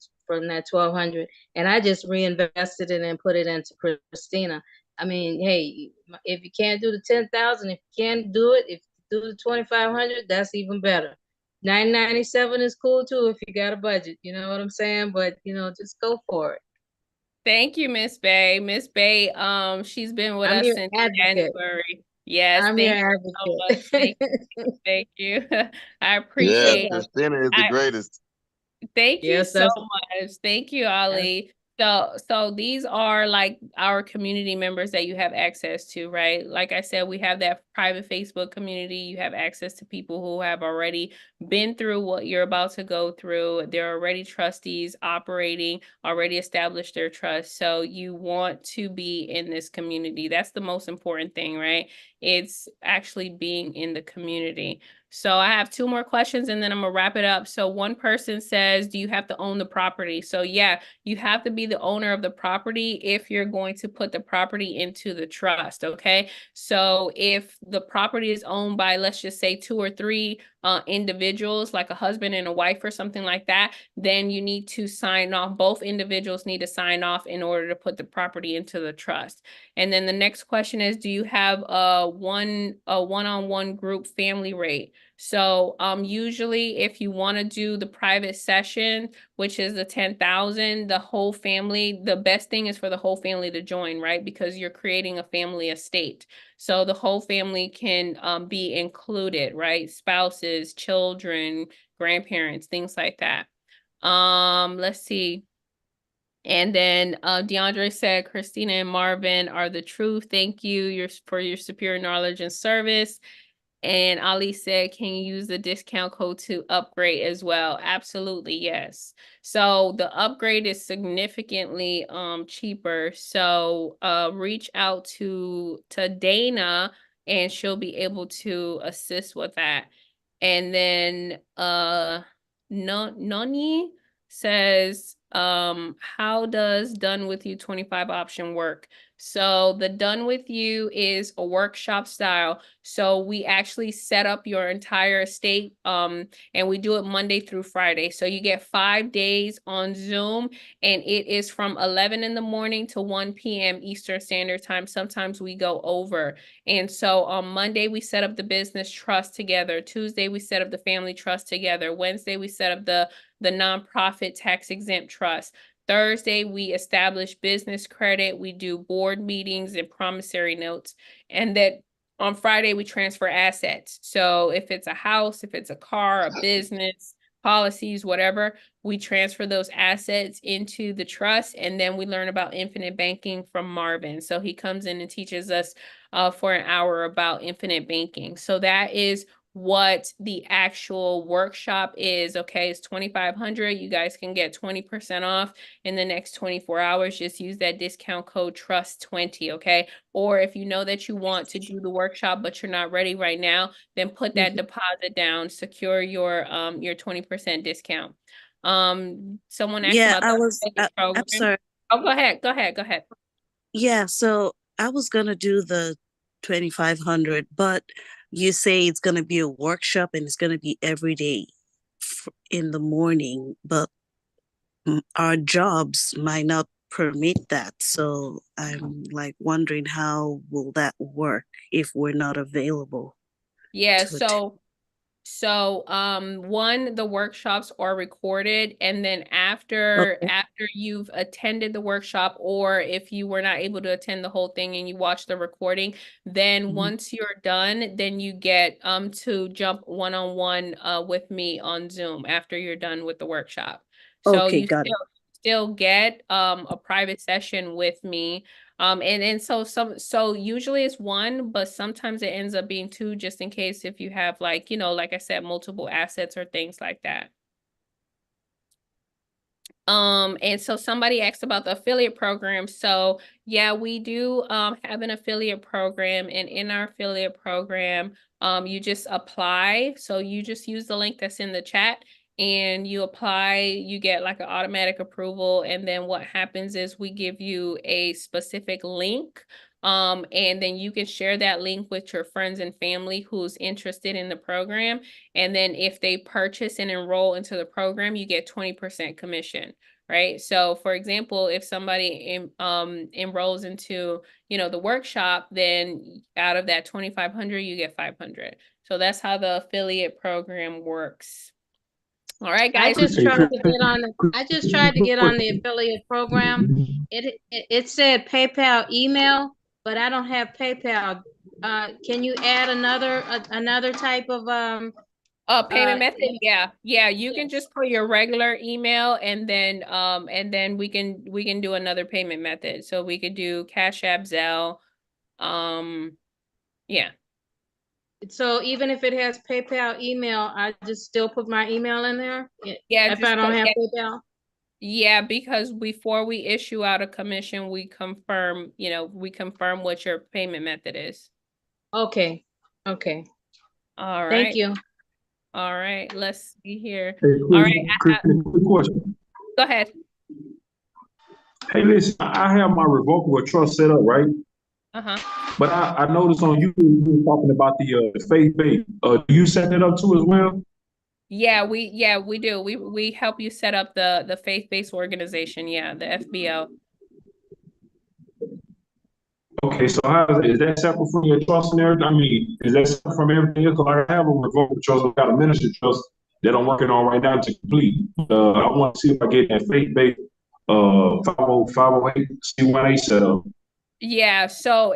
that 1,200, and I just reinvested it and put it into Christina. I mean, hey, if you can't do the 10,000, if you can't do it, if you do the 2,500, that's even better. 997 is cool too if you got a budget. You know what I'm saying? But just go for it. Thank you, Miss Bay. Miss Bay, she's been with I'm us your since advocate. January. Yes, I'm your thank you so much. advocate. Thank you. I Yes, appreciate it. Christina is the greatest. Thank you Yes, so that's much. Thank you, Ali. So these are like our community members that you have access to, right? Like I said, we have that private Facebook community. You have access to people who have already been through what you're about to go through. They're already trustees operating, already established their trust. So you want to be in this community. That's the most important thing, right? It's actually being in the community. So I have 2 more questions and then I'm gonna wrap it up. So one person says, do you have to own the property? So yeah, you have to be the owner of the property if you're going to put the property into the trust, okay? So if the property is owned by, let's just say 2 or 3 individuals, like a husband and a wife or something like that, then you need to sign off. Both individuals need to sign off in order to put the property into the trust. And then the next question is, do you have a one-on-one group family rate? So usually if you want to do the private session, which is the 10,000, the whole family, the best thing is for the whole family to join, right? Because you're creating a family estate. So the whole family can be included, right? Spouses, children, grandparents, things like that. Let's see. And then DeAndre said, Christina and Marvin are the truth. Thank you for your superior knowledge and service. And Ali said, can you use the discount code to upgrade as well? Absolutely, yes. So the upgrade is significantly cheaper. So reach out to Dana and she'll be able to assist with that. And then Noni says, how does done with you 25 option work? So the done with you is a workshop style. So we actually set up your entire estate, and we do it Monday through Friday. So you get 5 days on Zoom, and it is from 11 in the morning to 1 p.m. Eastern Standard Time. Sometimes we go over. And so on Monday, we set up the business trust together. Tuesday, we set up the family trust together. Wednesday, we set up the nonprofit tax exempt trust. Thursday, we establish business credit. We do board meetings and promissory notes. And then on Friday, we transfer assets. So if it's a house, if it's a car, a business, policies, whatever, we transfer those assets into the trust. And then we learn about infinite banking from Marvin. So he comes in and teaches us for an hour about infinite banking. So that is what the actual workshop is. Okay, it's 2,500. You guys can get 20% off in the next 24 hours. Just use that discount code TRUST20. Okay, or if you know that you want to do the workshop but you're not ready right now, then put that deposit down, secure your 20% discount. Someone asked Yeah, about I the was, I'm program. sorry. Oh, go ahead. Yeah, so I was gonna do the 2,500, but you say it's gonna be a workshop and it's gonna be every day in the morning, but our jobs might not permit that. So I'm like wondering how will that work if we're not available Yeah, to attend? one, the workshops are recorded, and then after Okay. you've attended the workshop, or if you were not able to attend the whole thing and you watch the recording, then Mhm. once you're done, then you get to jump one-on-one with me on Zoom after you're done with the workshop. So Okay, you got it. still get a private session with me. And so usually it's one, but sometimes it ends up being two, just in case if you have, like, like I said, multiple assets or things like that. And so somebody asked about the affiliate program. So yeah, we do have an affiliate program, and in our affiliate program, you just apply. So you just use the link that's in the chat and you apply, you get like an automatic approval, and then what happens is we give you a specific link. And then you can share that link with your friends and family who's interested in the program. And then if they purchase and enroll into the program, you get 20% commission, right? So for example, if somebody enrolls into, the workshop, then out of that 2,500, you get 500. So that's how the affiliate program works. All right, I guys. just tried to get on the affiliate program. It said PayPal email, but I don't have PayPal. Can you add another type of Payment method? Yeah. Yeah, you can yes. just put your regular email, and then we can do another payment method. So we could do Cash App, Zelle. Yeah. So even if it has PayPal email, I just still put my email in there Yeah, if I don't have PayPal. Yeah, because before we issue out a commission, we confirm what your payment method is. Okay. Okay. All Thank right. you. All right. Let's see here. Hey, All Chris, right. quick question. Go ahead. Hey, listen, I have my revocable trust set up, right? Uh-huh. But I noticed on YouTube you were talking about the faith-based. Do you set that up too as well? Yeah, we do. We help you set up the faith-based organization. Yeah, the FBO. Okay, so is that separate from your trust and everything? I mean, is that separate from everything else? 'Cause I have a revocable trust, I've got a ministry trust that I'm working on right now to complete. I want to see if I get that faith-based 508 C1A set up. Yeah, so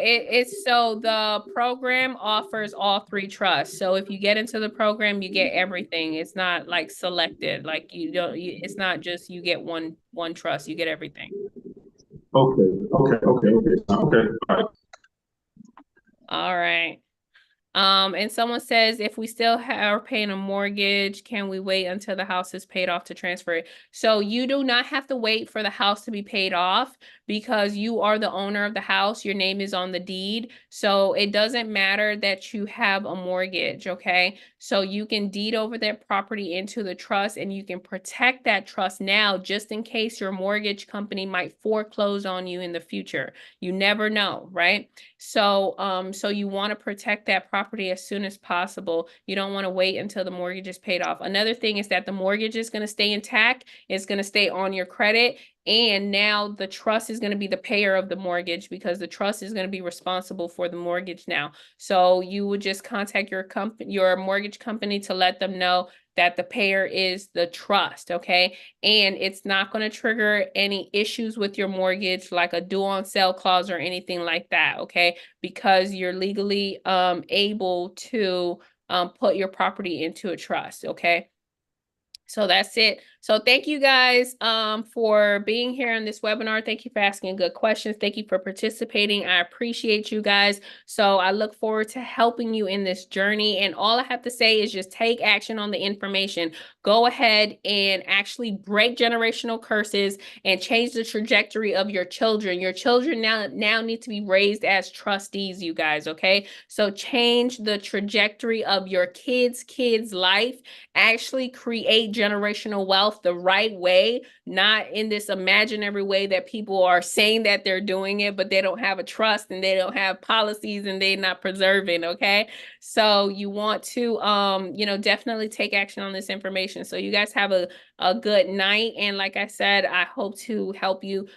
so the program offers all three trusts. So if you get into the program, you get everything. It's not like selected. Like it's not just you get one trust, you get everything. Okay. All right. All right. And someone says, if we still are paying a mortgage, can we wait until the house is paid off to transfer it? So you do not have to wait for the house to be paid off because you are the owner of the house. Your name is on the deed. So it doesn't matter that you have a mortgage, okay? So you can deed over that property into the trust and you can protect that trust now just in case your mortgage company might foreclose on you in the future. You never know, right? So, so you want to protect that property as soon as possible. You don't want to wait until the mortgage is paid off. Another thing is that the mortgage is going to stay intact. It's going to stay on your credit. And now the trust is going to be the payer of the mortgage because the trust is going to be responsible for the mortgage now. So you would just contact your mortgage company to let them know that the payer is the trust, okay? And it's not going to trigger any issues with your mortgage like a due on sale clause or anything like that, okay? Because you're legally able to put your property into a trust, okay? So that's it. So thank you guys for being here on this webinar. Thank you for asking good questions. Thank you for participating. I appreciate you guys. So I look forward to helping you in this journey. And all I have to say is just take action on the information. Go ahead and actually break generational curses and change the trajectory of your children. Your children now need to be raised as trustees, you guys, okay? So change the trajectory of your kids' life. Actually create generational wealth the right way, not in this imaginary way that people are saying that they're doing it, but they don't have a trust and they don't have policies and they're not preserving, okay? So you want to, you know, definitely take action on this information. So you guys have a good night. And like I said, I hope to help you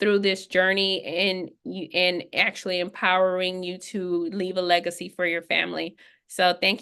through this journey and actually empowering you to leave a legacy for your family. So thank you.